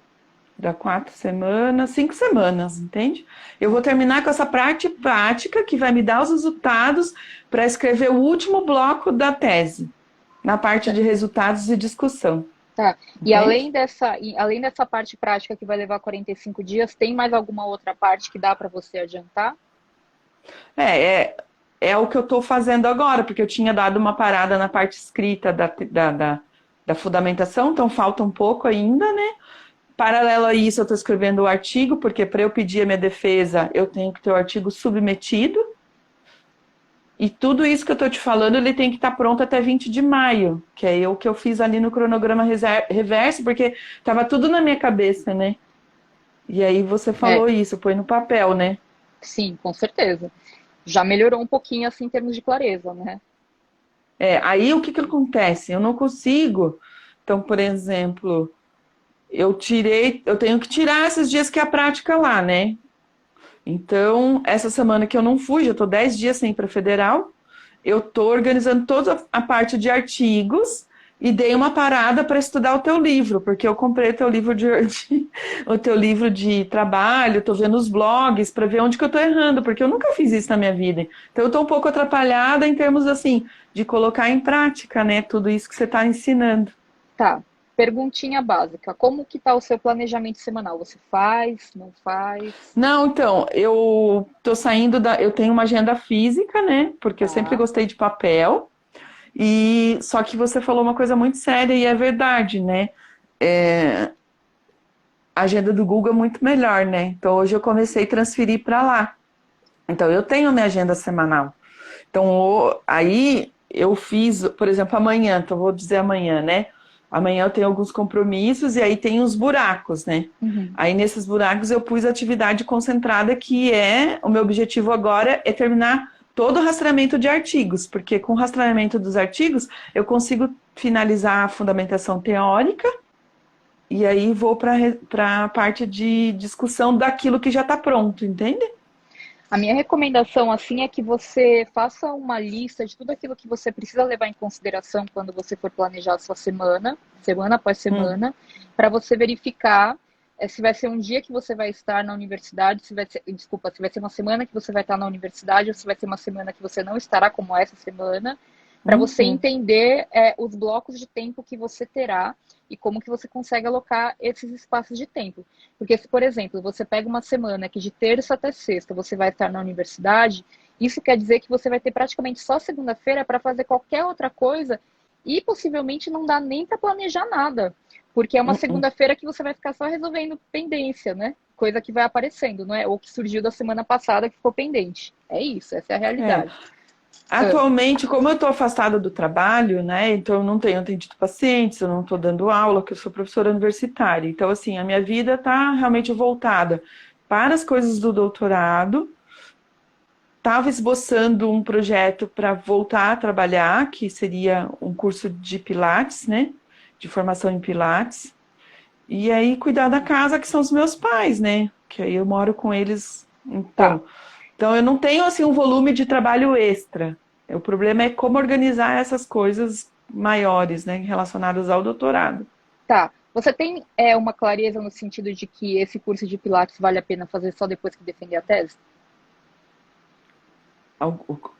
Dá 4 semanas, 5 semanas, entende? Eu vou terminar com essa parte prática que vai me dar os resultados para escrever o último bloco da tese, na parte de resultados e discussão, Tá. E entende? além dessa parte prática que vai levar 45 dias, tem mais alguma outra parte que dá para você adiantar? É, é, é o que eu estou fazendo agora, porque eu tinha dado uma parada na parte escrita da fundamentação, então falta um pouco ainda, né? Paralelo a isso, eu estou escrevendo o artigo, porque para eu pedir a minha defesa, eu tenho que ter o artigo submetido. E tudo isso que eu estou te falando, ele tem que estar pronto até 20 de maio, que é o que eu fiz ali no cronograma reverso, porque estava tudo na minha cabeça, né? E aí você É, falou isso, põe no papel, né? sim, com certeza. Já melhorou um pouquinho assim em termos de clareza, né? Aí o que que acontece? Eu não consigo. Então, por exemplo, eu tenho que tirar esses dias que é a prática lá, né? Então, essa semana que eu não fui, já estou 10 dias sem ir para federal, eu estou organizando toda a parte de artigos e dei uma parada para estudar o teu livro, porque eu comprei o teu livro o teu livro de trabalho, estou vendo os blogs para ver onde que eu estou errando, porque eu nunca fiz isso na minha vida. Então eu estou um pouco atrapalhada em termos assim de colocar em prática, né, tudo isso que você está ensinando. Tá. Perguntinha básica. Como que tá o seu planejamento semanal? Você faz, não faz? Não, então, eu tô saindo eu tenho uma agenda física, né? Porque eu sempre Tá. gostei de papel. E só que você falou uma coisa muito séria e é verdade, né? É, a agenda do Google é muito melhor, né? Então hoje eu comecei a transferir para lá. Então eu tenho a minha agenda semanal. Então aí eu fiz, por exemplo, amanhã, então vou dizer amanhã, né? Amanhã eu tenho alguns compromissos e aí tem os buracos, né? Uhum. Aí nesses buracos eu pus atividade concentrada, que é o meu objetivo agora é terminar todo o rastreamento de artigos, porque com o rastreamento dos artigos eu consigo finalizar a fundamentação teórica e aí vou para a parte de discussão daquilo que já está pronto, entende? A minha recomendação, assim, é que você faça uma lista de tudo aquilo que você precisa levar em consideração quando você for planejar a sua semana, semana após Hum, semana, para você verificar se vai ser um dia que você vai estar na universidade, se vai ser, desculpa, se vai ser uma semana que você vai estar na universidade ou se vai ser uma semana que você não estará, como essa semana, para você uhum, entender os blocos de tempo que você terá e como que você consegue alocar esses espaços de tempo. Porque se, por exemplo, você pega uma semana que de terça até sexta você vai estar na universidade, isso quer dizer que você vai ter praticamente só segunda-feira para fazer qualquer outra coisa e possivelmente não dá nem para planejar nada, porque é uma uhum. segunda-feira que você vai ficar só resolvendo pendência, né? Coisa que vai aparecendo, não é? Ou que surgiu da semana passada que ficou pendente. É isso, essa é a É. realidade. Ah, Atualmente, como eu estou afastada do trabalho, né, então eu não tenho atendido pacientes, eu não estou dando aula, que eu sou professora universitária. Então, assim, a minha vida está realmente voltada para as coisas do doutorado. Estava esboçando um projeto para voltar a trabalhar, que seria um curso de Pilates, né, de formação em Pilates. E aí cuidar da casa, que são os meus pais, né, que aí eu moro com eles, tá. então eu não tenho assim um volume de trabalho extra. O problema é como organizar essas coisas maiores, né, relacionadas ao doutorado. Tá. Você tem uma clareza no sentido de que esse curso de Pilates vale a pena fazer só depois que defender a tese?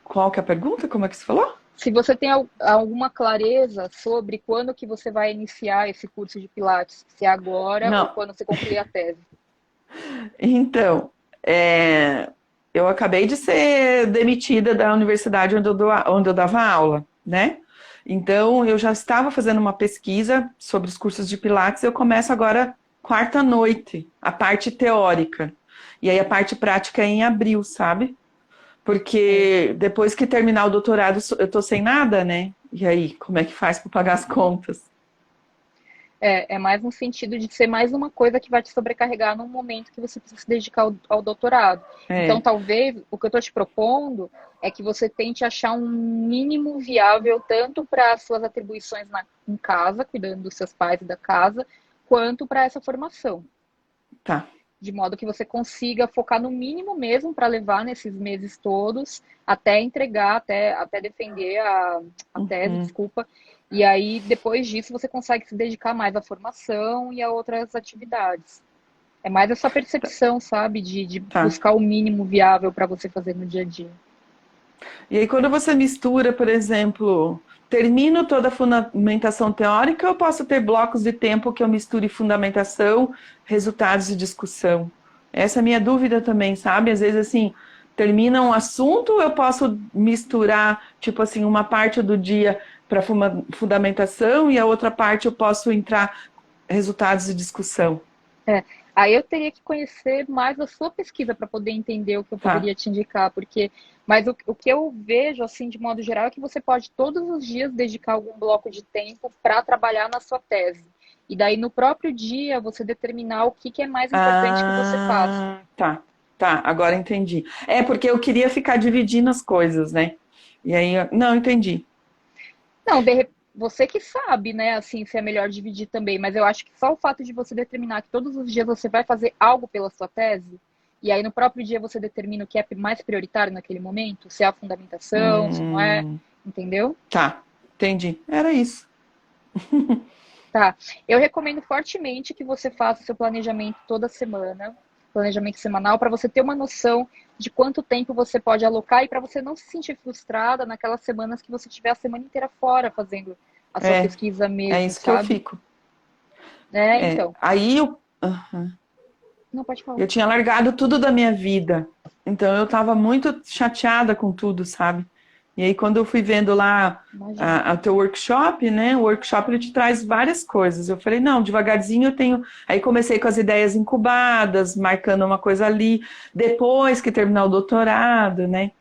Qual que é a pergunta? Como é que você falou? Se você tem alguma clareza sobre quando que você vai iniciar esse curso de Pilates, se é agora ou Não. quando você concluir a tese. Então, eu acabei de ser demitida da universidade onde eu dava aula, né? Então, eu já estava fazendo uma pesquisa sobre os cursos de Pilates. Eu começo agora quarta noite, a parte teórica. E aí a parte prática é em abril, sabe? Porque depois que terminar o doutorado, eu tô sem nada, né? E aí, como é que faz para pagar as contas? É mais no sentido de ser mais uma coisa que vai te sobrecarregar num momento que você precisa se dedicar ao doutorado. Então, É, talvez, o que eu estou te propondo é que você tente achar um mínimo viável tanto para as suas atribuições em casa, cuidando dos seus pais e da casa, quanto para essa formação. tá. De modo que você consiga focar no mínimo mesmo para levar nesses meses todos, até entregar, até defender a tese, Uhum. desculpa. E aí, depois disso, você consegue se dedicar mais à formação e a outras atividades. É mais essa percepção, sabe? De Tá. buscar o mínimo viável para você fazer no dia a dia. E aí, quando você mistura, por exemplo, termino toda a fundamentação teórica, eu posso ter blocos de tempo que eu misture fundamentação, resultados e discussão. Essa é a minha dúvida também, sabe? Às vezes, assim, termina um assunto, eu posso misturar, tipo assim, uma parte do dia para fundamentação e a outra parte eu posso entrar resultados e discussão. É. Aí eu teria que conhecer mais a sua pesquisa para poder entender o que eu Tá. poderia te indicar, porque, mas o que eu vejo, assim, de modo geral, é que você pode todos os dias dedicar algum bloco de tempo para trabalhar na sua tese. E daí, no próprio dia, você determinar o que é mais importante que você faça. Ah, tá. Tá, agora entendi. É porque eu queria ficar dividindo as coisas, né? E aí, não, entendi. Não, você que sabe, né, assim, se é melhor dividir também, mas eu acho que só o fato de você determinar que todos os dias você vai fazer algo pela sua tese, e aí no próprio dia você determina o que é mais prioritário naquele momento, se é a fundamentação, se não é, Hum, entendeu? tá, entendi. Era isso. Tá. Eu recomendo fortemente que você faça o seu planejamento toda semana, planejamento semanal, para você ter uma noção de quanto tempo você pode alocar e para você não se sentir frustrada naquelas semanas que você tiver a semana inteira fora fazendo a sua É, pesquisa é mesmo, isso que eu sabe? fico. É, É, então. aí aham. Não pode falar. Eu tinha largado tudo da minha vida. Então eu tava muito chateada com tudo, sabe? E aí quando eu fui vendo lá Imagina. a teu workshop, né? O workshop ele te traz várias coisas. Eu falei, não, devagarzinho eu tenho. Aí comecei com as ideias incubadas, marcando uma coisa ali, depois que terminar o doutorado, né?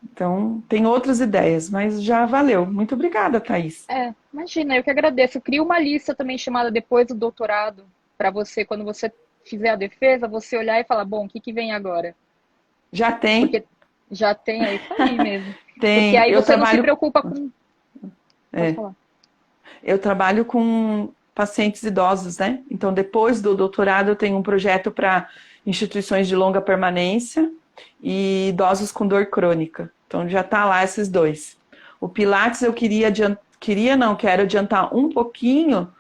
Então, tem outras ideias, mas já valeu. Muito obrigada, Thaís. É, imagina, eu que agradeço. Eu crio uma lista também chamada Depois do Doutorado, para você, quando você fizer a defesa, você olhar e falar, bom, o que que vem agora? Já tem, Porque já tem, é isso aí mesmo. Porque tem. aí você não se preocupa com. Pode É, falar. eu trabalho com pacientes idosos, né? Então, depois do doutorado, eu tenho um projeto para instituições de longa permanência e idosos com dor crônica. Então, já está lá esses dois. O Pilates eu quero adiantar um pouquinho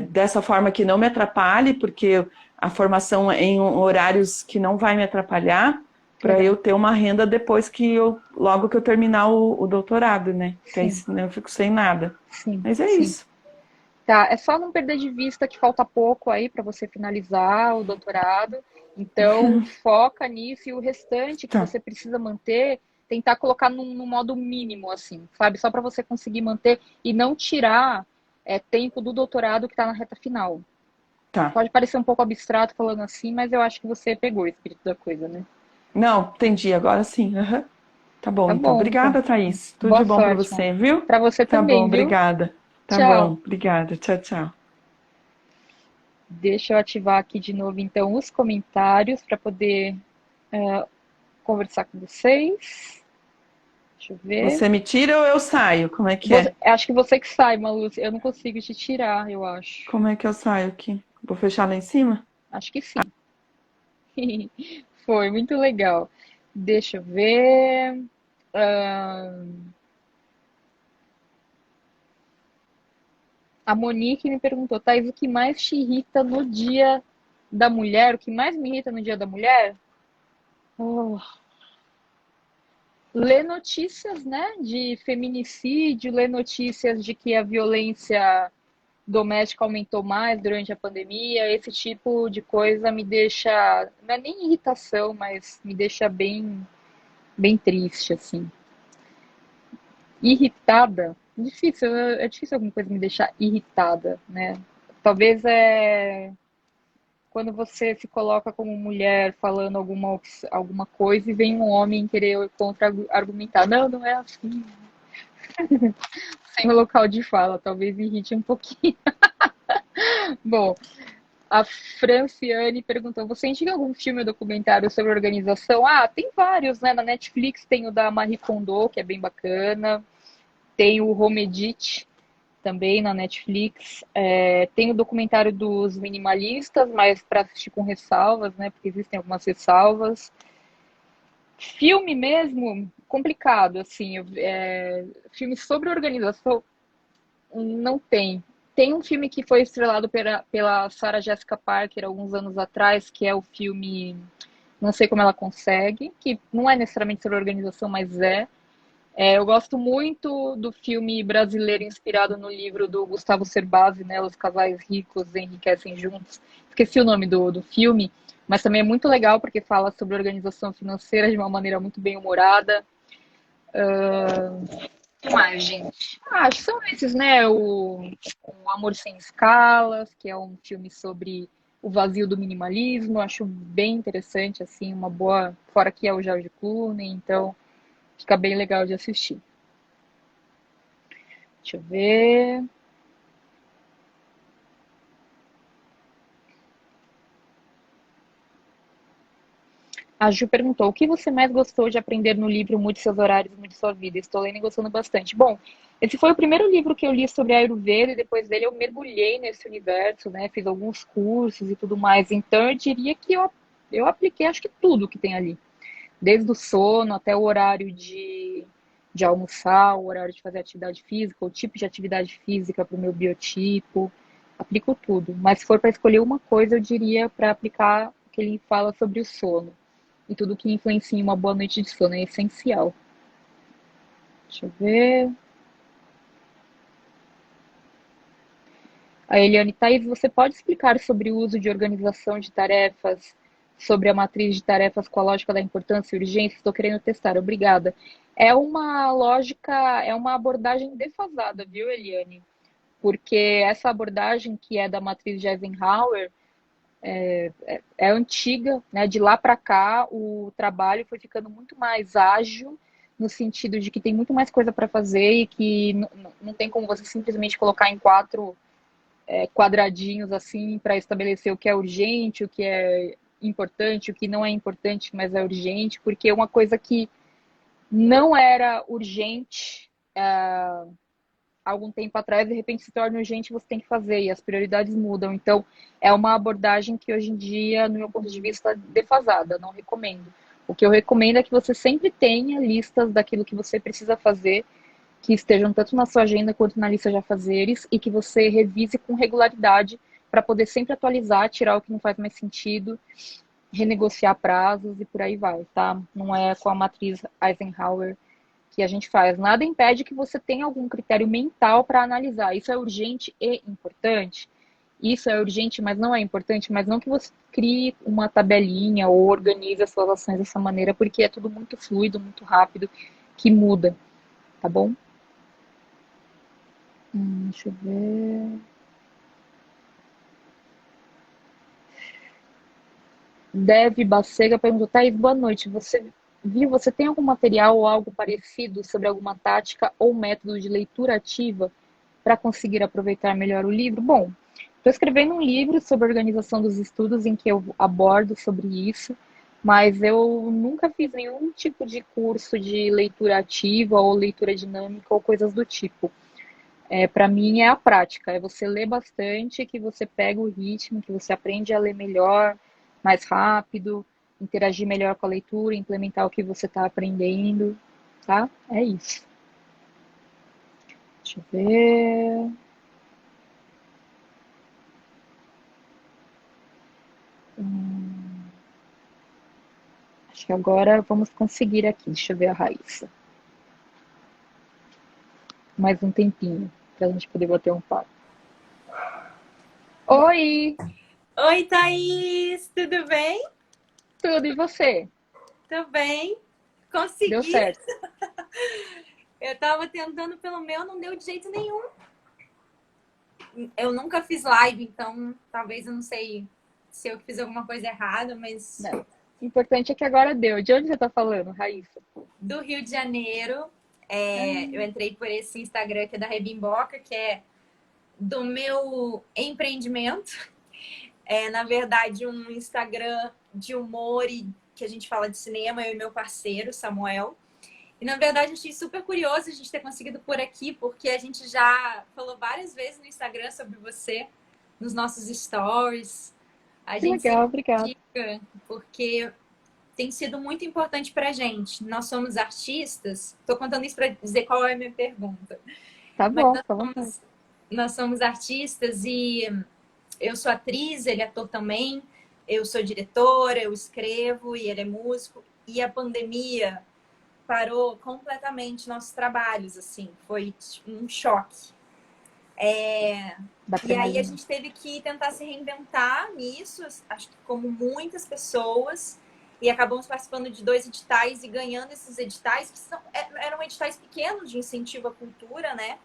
dessa forma que não me atrapalhe, porque a formação é em horários que não vai me atrapalhar, para Legal. eu ter uma renda depois logo que eu terminar o doutorado, né? Porque aí Sim, senão eu fico sem nada. sim, Mas é sim. isso. Tá, é só não perder de vista que falta pouco aí para você finalizar o doutorado. Então, foca nisso e o restante que Tá, você precisa manter, tentar colocar num modo mínimo, assim, sabe? Só para você conseguir manter e não tirar tempo do doutorado que está na reta final. tá. Pode parecer um pouco abstrato falando assim, mas eu acho que você pegou o espírito da coisa, né? Não, entendi, agora sim. Aham. Tá bom, Tá então. bom, então. Obrigada, Thaís. Tudo de Boa bom para sorte, mano. você, viu? Para você Tá bom, também, viu? obrigada. Tá bom, Tchau. obrigada. Tchau, tchau. Deixa eu ativar aqui de novo, então, os comentários para poder conversar com vocês. Deixa eu ver. Você me tira ou eu saio? Como é que é? Acho que você que sai, Malu. Eu não consigo te tirar, eu acho. Como é que eu saio aqui? Vou fechar lá em cima? Acho que sim. Foi muito legal. Deixa eu ver. A Monique me perguntou, Thais, o que mais te irrita no Dia da Mulher? O que mais me irrita no Dia da Mulher? Oh, ler notícias, né, de feminicídio, ler notícias de que a violência doméstica aumentou mais durante a pandemia, esse tipo de coisa me deixa, não é nem irritação, mas me deixa bem triste, assim. Irritada, difícil, é difícil alguma coisa me deixar irritada, né? Talvez quando você se coloca como mulher falando alguma coisa e vem um homem querer contra-argumentar. Não, não é assim. Sem o local de fala, talvez irrite um pouquinho. Bom, a Franciane perguntou: você indica algum filme ou documentário sobre organização? Ah, tem vários, né? Na Netflix tem o da Marie Kondo, que é bem bacana. Tem o Home Edit, também na Netflix. Tem o documentário dos minimalistas, mas para assistir com ressalvas, né? Porque existem algumas ressalvas. Filme mesmo, complicado, assim. Filme sobre organização não tem. tem um filme que foi estrelado pela Sarah Jessica Parker alguns anos atrás, que é o filme Não Sei Como Ela Consegue, que não é necessariamente sobre organização, mas eu gosto muito do filme brasileiro inspirado no livro do Gustavo Cerbasi, né? Os Casais Ricos Enriquecem Juntos. Esqueci o nome do filme, mas também é muito legal porque fala sobre organização financeira de uma maneira muito bem humorada. O que mais, gente? Acho que são esses, né? O Amor Sem Escalas, que é um filme sobre o vazio do minimalismo. Acho bem interessante, assim, uma boa. Fora que é o George Clooney, então fica bem legal de assistir. Deixa eu ver. A Ju perguntou: o que você mais gostou de aprender no livro Mude Seus Horários, Mude Sua Vida? Estou lendo e gostando bastante. Bom, esse foi o primeiro livro que eu li sobre Ayurveda e depois dele eu mergulhei nesse universo, né? Fiz alguns cursos e tudo mais. Então eu diria que eu apliquei acho que tudo que tem ali. Desde o sono até o horário de almoçar, o horário de fazer atividade física, o tipo de atividade física para o meu biotipo. Aplico tudo. Mas se for para escolher uma coisa, eu diria para aplicar o que ele fala sobre o sono. E tudo que influencia em uma boa noite de sono é essencial. Deixa eu ver. A Eliane: Thaís, você pode explicar sobre o uso de organização de tarefas, sobre a matriz de tarefas com a lógica da importância e urgência? Estou querendo testar, obrigada. É uma lógica, é uma abordagem defasada, viu, Eliane? Porque essa abordagem que é da matriz de Eisenhower é antiga, né? De lá para cá, o trabalho foi ficando muito mais ágil, no sentido de que tem muito mais coisa para fazer e que não tem como você simplesmente colocar em quatro quadradinhos assim para estabelecer o que é urgente, o que é importante, o que não é importante, mas é urgente, porque uma coisa que não era urgente algum tempo atrás, de repente se torna urgente, você tem que fazer, e as prioridades mudam. Então, é uma abordagem que hoje em dia, no meu ponto de vista, defasada, não recomendo. O que eu recomendo é que você sempre tenha listas daquilo que você precisa fazer, que estejam tanto na sua agenda quanto na lista de afazeres, e que você revise com regularidade para poder sempre atualizar, tirar o que não faz mais sentido, renegociar prazos e por aí vai, tá? Não é com a matriz Eisenhower que a gente faz. Nada impede que você tenha algum critério mental para analisar. Isso é urgente e importante? Isso é urgente, mas não é importante? Mas não que você crie uma tabelinha ou organize as suas ações dessa maneira, porque é tudo muito fluido, muito rápido, que muda, tá bom? Deixa eu ver. Deve Bacega perguntou: Thaís, boa noite. Você tem algum material ou algo parecido sobre alguma tática ou método de leitura ativa para conseguir aproveitar melhor o livro? Bom, estou escrevendo um livro sobre organização dos estudos em que eu abordo sobre isso, mas eu nunca fiz nenhum tipo de curso de leitura ativa ou leitura dinâmica ou coisas do tipo. Para mim é a prática, é você ler bastante, que você pega o ritmo, que você aprende a ler melhor, mais rápido, interagir melhor com a leitura, implementar o que você está aprendendo, tá? É isso. Deixa eu ver. Acho que agora vamos conseguir aqui. Deixa eu ver a Raíssa. Mais um tempinho para a gente poder bater um papo. Oi! Oi, Thaís, tudo bem? Tudo, e você? Tudo bem? Deu Consegui. certo. Eu tava tentando pelo meu, não deu de jeito nenhum. Eu nunca fiz live, então talvez eu não sei se eu fiz alguma coisa errada, mas Não. O importante é que agora deu. De onde você está falando, Raíssa? do Rio de Janeiro, eu entrei por esse Instagram que é da Rebimboca, que é do meu empreendimento. É, na verdade, um Instagram de humor e que a gente fala de cinema, eu e meu parceiro, Samuel. E, na verdade, eu achei super curioso a gente ter conseguido por aqui, porque a gente já falou várias vezes no Instagram sobre você, nos nossos stories. A Que gente legal, sempre obrigada. indica, porque tem sido muito importante pra gente. Nós somos artistas. Estou contando isso para dizer qual é a minha pergunta. Tá Mas bom, nós fica à vontade. somos nós somos artistas e eu sou atriz, ele é ator também, eu sou diretora, eu escrevo e ele é músico. E a pandemia parou completamente nossos trabalhos, assim, foi um choque. Dá pra E aí a imaginar. gente teve que tentar se reinventar nisso, acho que como muitas pessoas, e acabamos participando de 2 editais e ganhando esses editais, que eram editais pequenos de incentivo à cultura, né?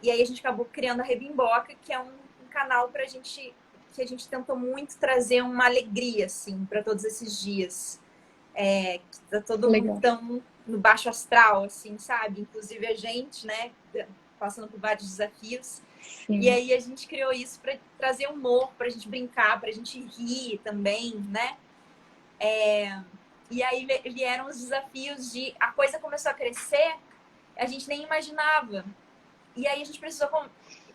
E aí a gente acabou criando a Rebimboca, que é um canal pra gente, que a gente tentou muito trazer uma alegria, assim, para todos esses dias. Que tá todo mundo Legal. tão no baixo astral, assim, sabe? Inclusive a gente, né? Passando por vários desafios. E Sim, aí a gente criou isso para trazer humor, pra gente brincar, pra gente rir também, né? E aí vieram os desafios de... A coisa começou a crescer, a gente nem imaginava. E aí a gente precisou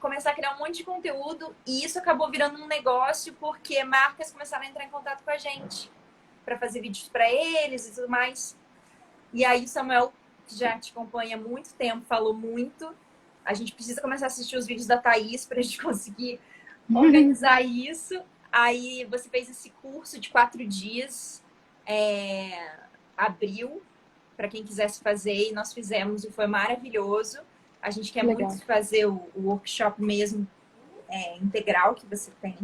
começar a criar um monte de conteúdo e isso acabou virando um negócio porque marcas começaram a entrar em contato com a gente para fazer vídeos para eles e tudo mais. E aí o Samuel, que já te acompanha há muito tempo, falou muito. A gente precisa começar a assistir os vídeos da Thaís para a gente conseguir organizar isso. Aí você fez esse curso de 4 dias, abril, para quem quisesse fazer, e nós fizemos e foi maravilhoso. A gente quer legal. muito fazer o workshop mesmo integral que você tem.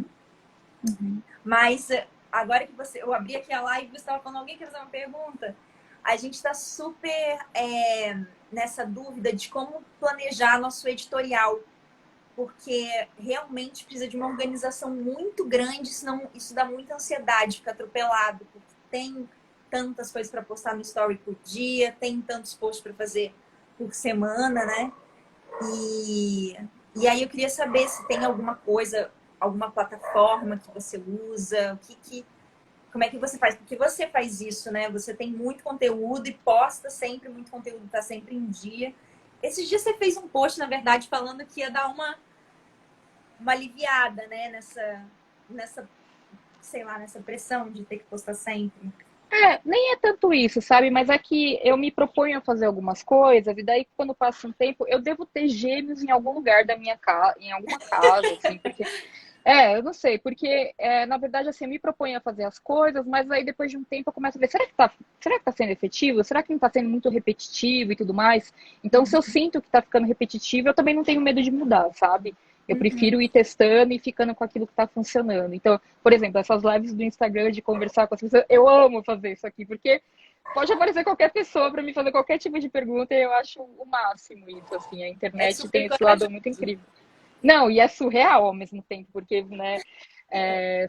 Mas agora que eu abri aqui a live, você estava falando, alguém quer fazer uma pergunta? A gente está super nessa dúvida de como planejar nosso editorial, porque realmente precisa de uma organização muito grande, senão isso dá muita ansiedade, fica atropelado, porque tem tantas coisas para postar no story por dia, tem tantos posts para fazer por semana, né? E aí eu queria saber se tem alguma coisa, alguma plataforma que você usa, como é que você faz? Porque você faz isso, né? Você tem muito conteúdo e posta sempre muito conteúdo, tá sempre em dia. Esses dias você fez um post, na verdade, falando que ia dar uma aliviada, né? Nessa, sei lá, nessa pressão de ter que postar sempre. Nem é tanto isso, sabe? Mas é que eu me proponho a fazer algumas coisas, e daí, quando passa um tempo, eu devo ter gêmeos em algum lugar da minha casa, em alguma casa, assim, porque. Eu não sei, porque, na verdade, assim, eu me proponho a fazer as coisas, mas aí depois de um tempo eu começo a ver, será que tá sendo efetivo? Será que não tá sendo muito repetitivo e tudo mais? Então, se eu sinto que tá ficando repetitivo, eu também não tenho medo de mudar, sabe? Eu prefiro ir testando e ficando com aquilo que tá funcionando. Então, por exemplo, essas lives do Instagram de conversar com as pessoas, eu amo fazer isso aqui, porque pode aparecer qualquer pessoa para me fazer qualquer tipo de pergunta e eu acho o máximo isso, assim. A É internet tem super esse lado corajoso. muito incrível. Não, e é surreal ao mesmo tempo, porque, né,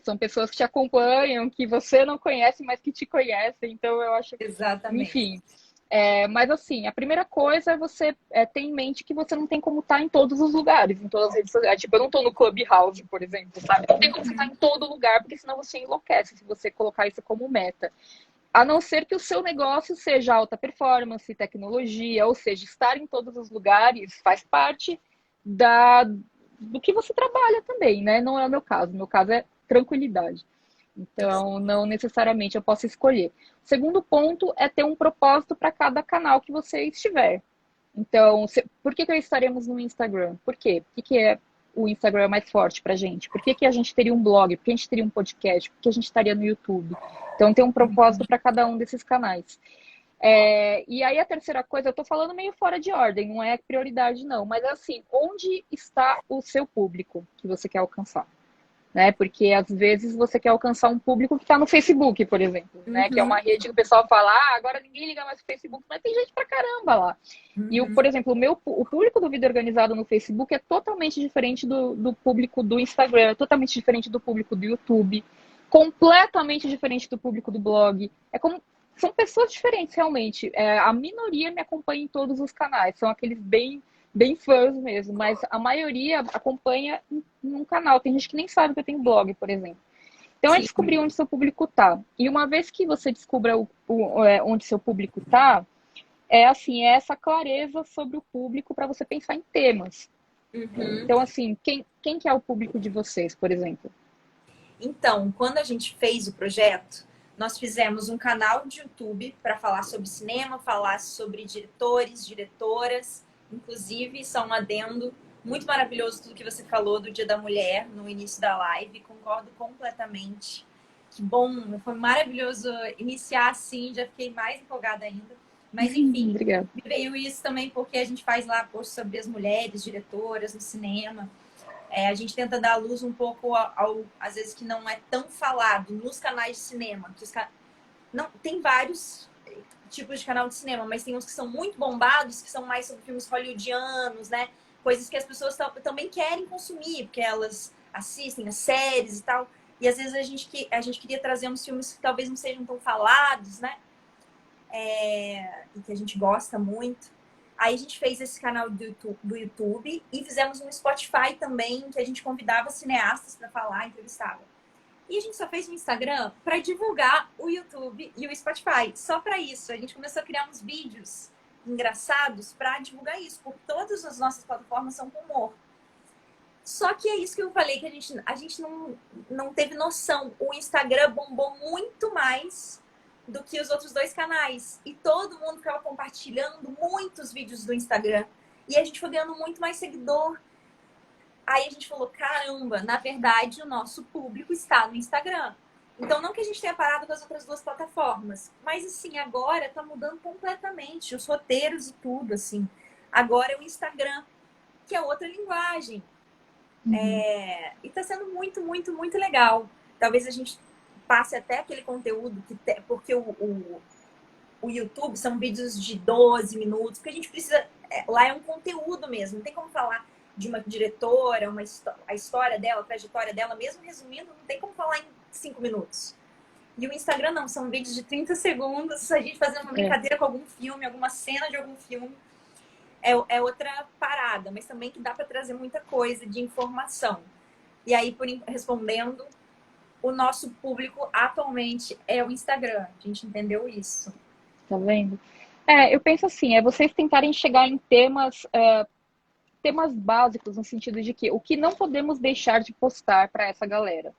são pessoas que te acompanham, que você não conhece, mas que te conhecem, então eu acho, Exatamente. enfim. Mas assim, a primeira coisa é você ter em mente que você não tem como estar em todos os lugares, em todas as redes sociais. Tipo, eu não estou no Clubhouse, por exemplo, sabe? Não tem como você estar em todo lugar, porque senão você enlouquece se você colocar isso como meta. A não ser que o seu negócio seja alta performance, tecnologia, ou seja, estar em todos os lugares faz parte do que você trabalha também, né? Não é o meu caso. O meu caso é tranquilidade. Então, não necessariamente eu posso escolher. O segundo ponto é ter um propósito para cada canal que você estiver. Então, por que estaremos no Instagram? Por quê? Por que o Instagram é mais forte para a gente? Por que a gente teria um blog? Por que a gente teria um podcast? Por que a gente estaria no YouTube? Então, tem um propósito para cada um desses canais. E aí a terceira coisa, eu tô falando meio fora de ordem, não é prioridade não, mas assim, onde está o seu público que você quer alcançar? Né? Porque às vezes você quer alcançar um público que está no Facebook, por exemplo, né? Que é uma rede que o pessoal fala, agora ninguém liga mais pro Facebook, mas tem gente pra caramba lá. E, por exemplo, o público do Vida Organizado no Facebook é totalmente diferente do público do Instagram, é totalmente diferente do público do YouTube, completamente diferente do público do blog. São pessoas diferentes, realmente. A minoria me acompanha em todos os canais, são aqueles bem fãs mesmo, mas a maioria acompanha num canal. Tem gente que nem sabe que eu tenho blog, por exemplo. Então, é descobrir onde seu público tá. E uma vez que você descubra onde seu público tá, é essa clareza sobre o público para você pensar em temas. Então, assim, quem que é o público de vocês, por exemplo? Então, quando a gente fez o projeto, nós fizemos um canal de YouTube para falar sobre cinema, falar sobre diretores, diretoras. Inclusive, só um adendo, Muito maravilhoso tudo que você falou do Dia da Mulher no início da live. Concordo completamente. Que bom, foi maravilhoso iniciar assim, já fiquei mais empolgada ainda. Mas enfim, Obrigada. me veio isso também porque a gente faz lá post sobre as mulheres diretoras no cinema. A gente tenta dar luz um pouco às vezes que não é tão falado nos canais de cinema. Que não, tem vários tipos de canal de cinema, mas tem uns que são muito bombados, que são mais sobre filmes hollywoodianos, né? Coisas que as pessoas também querem consumir, porque elas assistem as séries e tal. E às vezes a gente queria trazer uns filmes que talvez não sejam tão falados, né? E que a gente gosta muito. Aí a gente fez esse canal do YouTube e fizemos um Spotify também, que a gente convidava cineastas para falar, entrevistava. E a gente só fez um Instagram para divulgar o YouTube e o Spotify. Só para isso. A gente começou a criar uns vídeos engraçados para divulgar isso, porque todas as nossas plataformas são com humor. Só que é isso que eu falei, que a gente não teve noção. O Instagram bombou muito mais do que os outros dois canais. E todo mundo ficava compartilhando muitos vídeos do Instagram. E a gente foi ganhando muito mais seguidor. Aí a gente falou, caramba, na verdade o nosso público está no Instagram. Então não que a gente tenha parado com as outras duas plataformas, mas assim, agora tá mudando completamente os roteiros e tudo, assim. Agora é o Instagram, que é outra linguagem. E tá sendo muito, muito, muito legal. Talvez a gente passe até aquele conteúdo, porque o YouTube são vídeos de 12 minutos, porque a gente precisa... lá é um conteúdo mesmo, não tem como falar de uma diretora, a história dela, a trajetória dela, mesmo resumindo, não tem como falar em 5 minutos. E o Instagram não, são vídeos de 30 segundos, a gente fazendo uma brincadeira com algum filme, alguma cena de algum filme. É outra parada, mas também que dá para trazer muita coisa de informação. E aí, respondendo, o nosso público atualmente é o Instagram. A gente entendeu isso. Tá vendo? Eu penso assim, vocês tentarem chegar em temas básicos, no sentido de que o que não podemos deixar de postar para essa galera.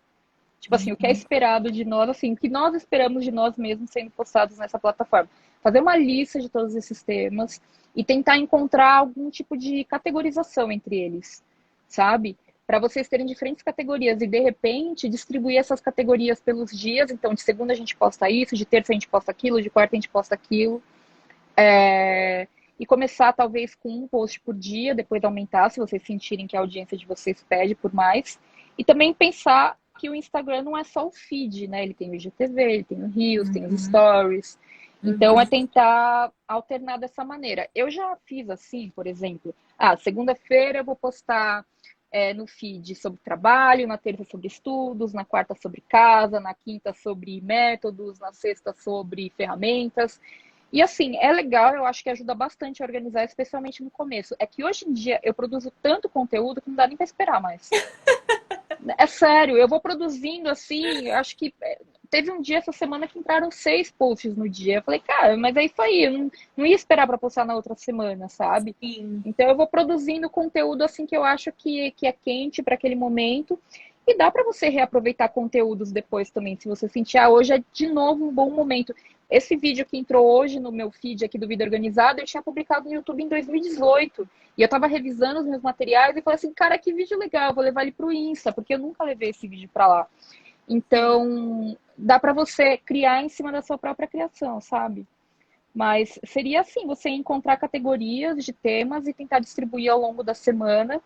Tipo assim, o que é esperado de nós, assim, o que nós esperamos de nós mesmos sendo postados nessa plataforma. Fazer uma lista de todos esses temas e tentar encontrar algum tipo de categorização entre eles, sabe? Para vocês terem diferentes categorias e, de repente, distribuir essas categorias pelos dias. Então, de segunda a gente posta isso, de terça a gente posta aquilo, de quarta a gente posta aquilo. E começar, talvez, com um post por dia, depois aumentar, se vocês sentirem que a audiência de vocês pede por mais. E também pensar que o Instagram não é só o feed, né? Ele tem o IGTV, ele tem o Reels, tem os Stories. Então, é tentar alternar dessa maneira. Eu já fiz assim, por exemplo, segunda-feira eu vou postar no feed sobre trabalho, na terça sobre estudos, na quarta sobre casa, na quinta sobre métodos, na sexta sobre ferramentas. E assim, é legal, eu acho que ajuda bastante a organizar, especialmente no começo. É que hoje em dia eu produzo tanto conteúdo que não dá nem para esperar mais. É sério, eu vou produzindo assim, eu acho que teve um dia essa semana que entraram 6 posts no dia. Eu falei, cara, mas é isso aí, eu não ia esperar para postar na outra semana, sabe? Sim. Então eu vou produzindo conteúdo assim que eu acho que é quente para aquele momento. E dá para você reaproveitar conteúdos depois também, se você sentir, hoje é de novo um bom momento. Esse vídeo que entrou hoje no meu feed aqui do Vida Organizada, eu tinha publicado no YouTube em 2018. E eu tava revisando os meus materiais e falei assim, cara, que vídeo legal, eu vou levar ele pro Insta, porque eu nunca levei esse vídeo para lá. Então, dá para você criar em cima da sua própria criação, sabe? Mas seria assim, você encontrar categorias de temas e tentar distribuir ao longo da semana.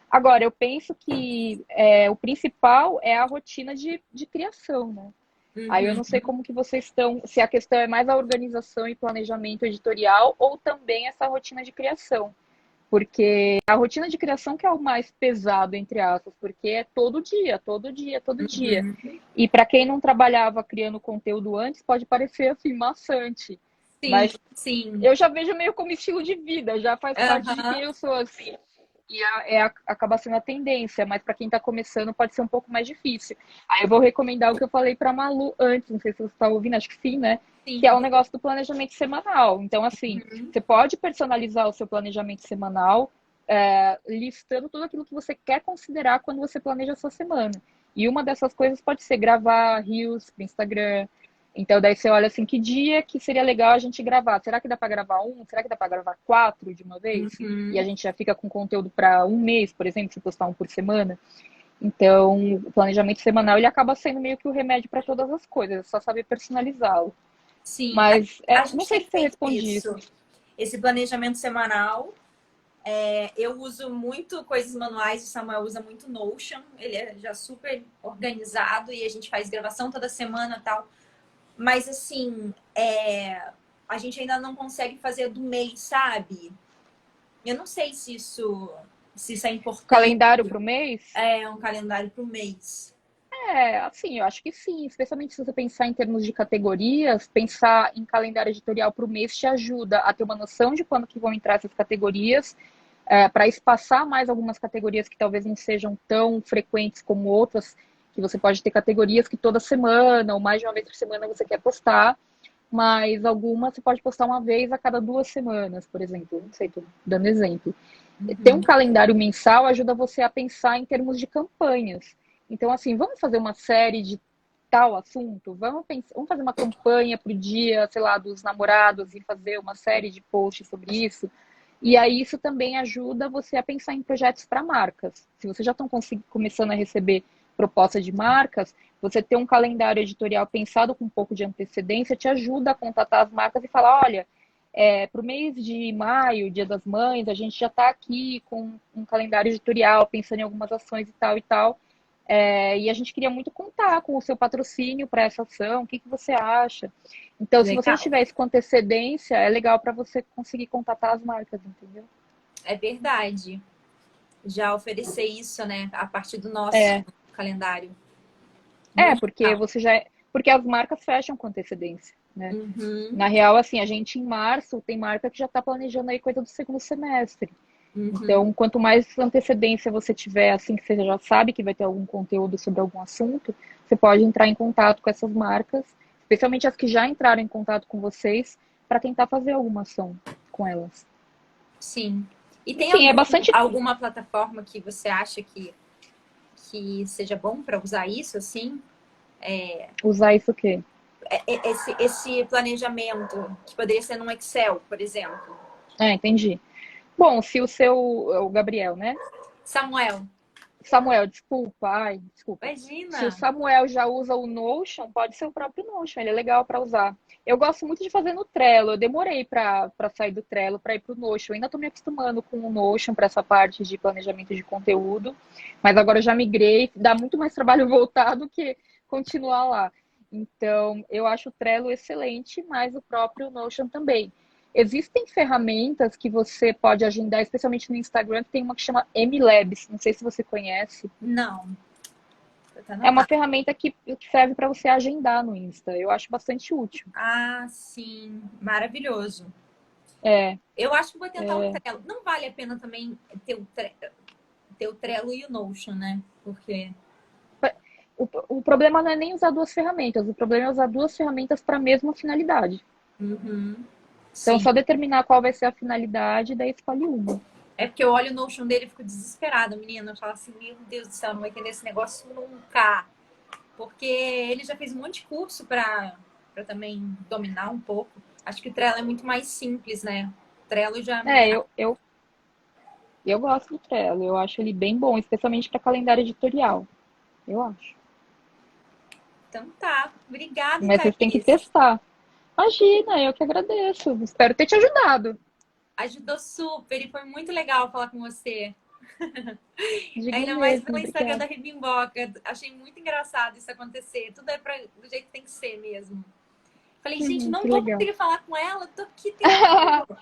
Agora, eu penso que o principal é a rotina de criação, né? Aí eu não sei como que vocês estão, se a questão é mais a organização e planejamento editorial ou também essa rotina de criação. Porque a rotina de criação que é o mais pesado, entre aspas, porque é todo dia, todo dia, todo dia. E para quem não trabalhava criando conteúdo antes, pode parecer assim, maçante. Sim, mas sim. Eu já vejo meio como estilo de vida, já faz parte de quem eu sou, assim. E acaba sendo a tendência, mas para quem está começando pode ser um pouco mais difícil. Aí eu vou recomendar o que eu falei para a Malu antes, não sei se você está ouvindo, acho que sim, né? Sim. Que é o negócio do planejamento semanal. Então, assim, você pode personalizar o seu planejamento semanal, listando tudo aquilo que você quer considerar quando você planeja a sua semana. E uma dessas coisas pode ser gravar reels para Instagram, Então, daí você olha assim, que dia que seria legal a gente gravar? Será que dá para gravar um? Será que dá para gravar 4 de uma vez? E a Uhum. gente já fica com conteúdo para um mês, por exemplo, se postar um por semana. Então, o planejamento semanal ele acaba sendo meio que o remédio para todas as coisas, é só saber personalizá-lo. Sim, Mas a não gente sei tem se você feito responde isso. isso. Esse planejamento semanal. Eu uso muito coisas manuais, o Samuel usa muito Notion, ele é já super organizado e a gente faz gravação toda semana e tal. Mas assim, a gente ainda não consegue fazer do mês, sabe? Eu não sei se isso é importante, Calendário para o mês? um calendário para o mês. Assim, eu acho que sim, especialmente se você pensar em termos de categorias, pensar em calendário editorial para o mês te ajuda a ter uma noção de quando que vão entrar essas categorias, para espaçar mais algumas categorias que talvez não sejam tão frequentes como outras, que você pode ter categorias que toda semana ou mais de uma vez por semana você quer postar, mas algumas você pode postar uma vez a cada 2 semanas, por exemplo. Não sei, estou dando exemplo. Ter um Uhum. calendário mensal ajuda você a pensar em termos de campanhas. Então, assim, vamos fazer uma série de tal assunto? Vamos fazer uma campanha para o dia, sei lá, dos namorados e fazer uma série de posts sobre isso? E aí isso também ajuda você a pensar em projetos para marcas. Se você já estão começando a receber propostas de marcas, você ter um calendário editorial pensado com um pouco de antecedência te ajuda a contatar as marcas e falar, olha, para o mês de maio, Dia das Mães, a gente já está aqui com um calendário editorial, pensando em algumas ações e tal e tal. E a gente queria muito contar com o seu patrocínio para essa ação. O que você acha? Então, se você já Legal. tiver isso com antecedência, é legal para você conseguir contatar as marcas, entendeu? É verdade. Já oferecer isso, né? A partir do nosso É, calendário. Muito porque legal. você já. Porque as marcas fecham com antecedência, né? Uhum, Na real, assim, a gente em março tem marca que já está planejando aí coisa do segundo semestre. uhum. Então, quanto mais antecedência você tiver, assim que você já sabe que vai ter algum conteúdo sobre algum assunto, você pode entrar em contato com essas marcas, especialmente as que já entraram em contato com vocês, para tentar fazer alguma ação com elas. Sim. E tem Enfim, é bastante. alguma plataforma que você acha que seja bom para usar isso, assim? Usar isso o quê? Esse planejamento, que poderia ser num Excel, por exemplo. Entendi. Bom, se o Gabriel, né? Samuel, Samuel, desculpa, desculpa. Se o imagina! Samuel já usa o Notion, pode ser o próprio Notion, ele é legal para usar. Eu gosto muito de fazer no Trello, eu demorei para sair do Trello para ir para o Notion. Eu ainda estou me acostumando com o Notion para essa parte de planejamento de conteúdo, mas agora eu já migrei, dá muito mais trabalho voltar do que continuar lá. Então, eu acho o Trello excelente, mas o próprio Notion também. Existem ferramentas que você pode agendar, especialmente no Instagram, que tem uma que chama MLabs, não sei se você conhece. Não, tá É uma anotado. ferramenta que serve para você agendar no Insta. Eu acho bastante útil. Ah, sim, maravilhoso. É, Eu acho que vou tentar o Trello. Não vale a pena também ter o Trello e o Notion, né? Porque. o problema não é nem usar duas ferramentas, o problema é usar duas ferramentas para a mesma finalidade. Uhum, Então, sim. só determinar qual vai ser a finalidade, daí escolhe uma. É porque eu olho o Notion dele e fico desesperada, menina. Eu falo assim, meu Deus do céu, não vou entender esse negócio nunca. Porque ele já fez um monte de curso para também dominar um pouco. Acho que o Trello é muito mais simples, né? O Trello já me. Eu gosto do Trello, eu acho ele bem bom, especialmente para calendário editorial, eu acho. Então tá. Obrigada, Mas vocês têm que Thaís. testar. Imagina, eu que agradeço. Espero ter te ajudado. Ajudou super e foi muito legal falar com você. Digo Ainda mais mesmo, pelo Instagram obrigada. da Rebimboca. Achei muito engraçado isso acontecer. Tudo é do jeito que tem que ser mesmo. Falei, gente, não Que vou legal. conseguir falar com ela, tô aqui tentando.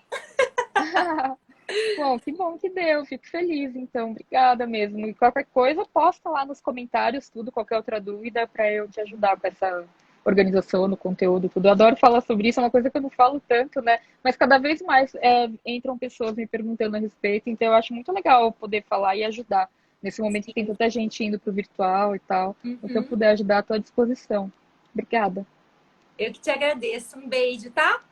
Que bom que deu. Fico feliz, então. Obrigada mesmo. E qualquer coisa, posta lá nos comentários tudo, qualquer outra dúvida, para eu te ajudar com essa organização no conteúdo, tudo. Eu adoro falar sobre isso, é uma coisa que eu não falo tanto, né? Mas cada vez mais entram pessoas me perguntando a respeito, então eu acho muito legal poder falar e ajudar. Nesse momento que tem Sim. tanta gente indo para o virtual e tal. Então, se eu Uhum. puder ajudar, estou à disposição. Obrigada. Eu que te agradeço. Um beijo, tá?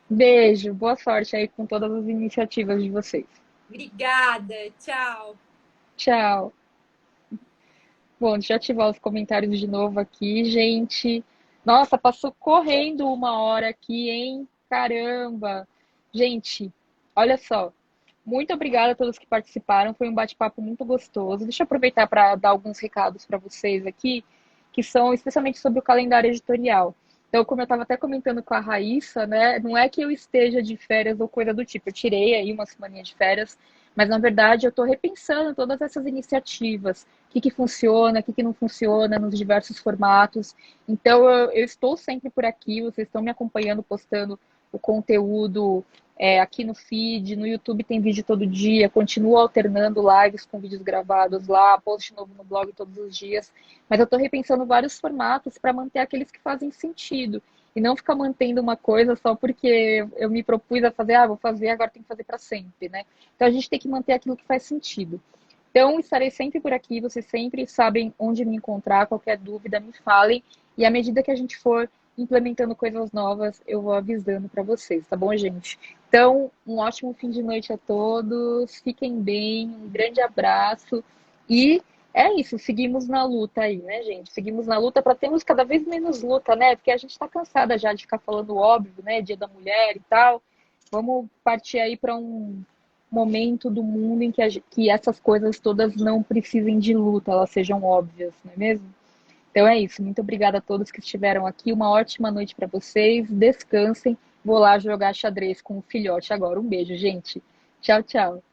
Beijo, boa sorte aí com todas as iniciativas de vocês. Obrigada. Tchau. Tchau. Bom, deixa eu ativar os comentários de novo aqui, gente. Nossa, passou correndo 1 hora aqui, hein? Caramba! Gente, olha só. Muito obrigada a todos que participaram. Foi um bate-papo muito gostoso. Deixa eu aproveitar para dar alguns recados para vocês aqui, que são especialmente sobre o calendário editorial. Então, como eu estava até comentando com a Raíssa, né? Não é que eu esteja de férias ou coisa do tipo. Eu tirei aí uma semaninha de férias, mas na verdade eu estou repensando todas essas iniciativas. O que funciona, o que não funciona nos diversos formatos. Então, eu estou sempre por aqui. Vocês estão me acompanhando, postando o conteúdo aqui no feed, no YouTube tem vídeo todo dia, continuo alternando lives com vídeos gravados lá, post novo no blog todos os dias, mas eu estou repensando vários formatos para manter aqueles que fazem sentido, e não ficar mantendo uma coisa só porque eu me propus a fazer, vou fazer, agora tem que fazer para sempre, né? Então a gente tem que manter aquilo que faz sentido. Então, estarei sempre por aqui, vocês sempre sabem onde me encontrar, qualquer dúvida, me falem, e à medida que a gente for implementando coisas novas, eu vou avisando para vocês, tá bom, gente? Então, um ótimo fim de noite a todos, fiquem bem, um grande abraço e é isso, seguimos na luta aí, né, gente? Seguimos na luta para termos cada vez menos luta, né? Porque a gente está cansada já de ficar falando óbvio, né? Dia da Mulher e tal. Vamos partir aí para um momento do mundo em que essas coisas todas não precisem de luta, elas sejam óbvias, não é mesmo? Então é isso. Muito obrigada a todos que estiveram aqui. Uma ótima noite para vocês. Descansem. Vou lá jogar xadrez com o filhote agora. Um beijo, gente. Tchau, tchau.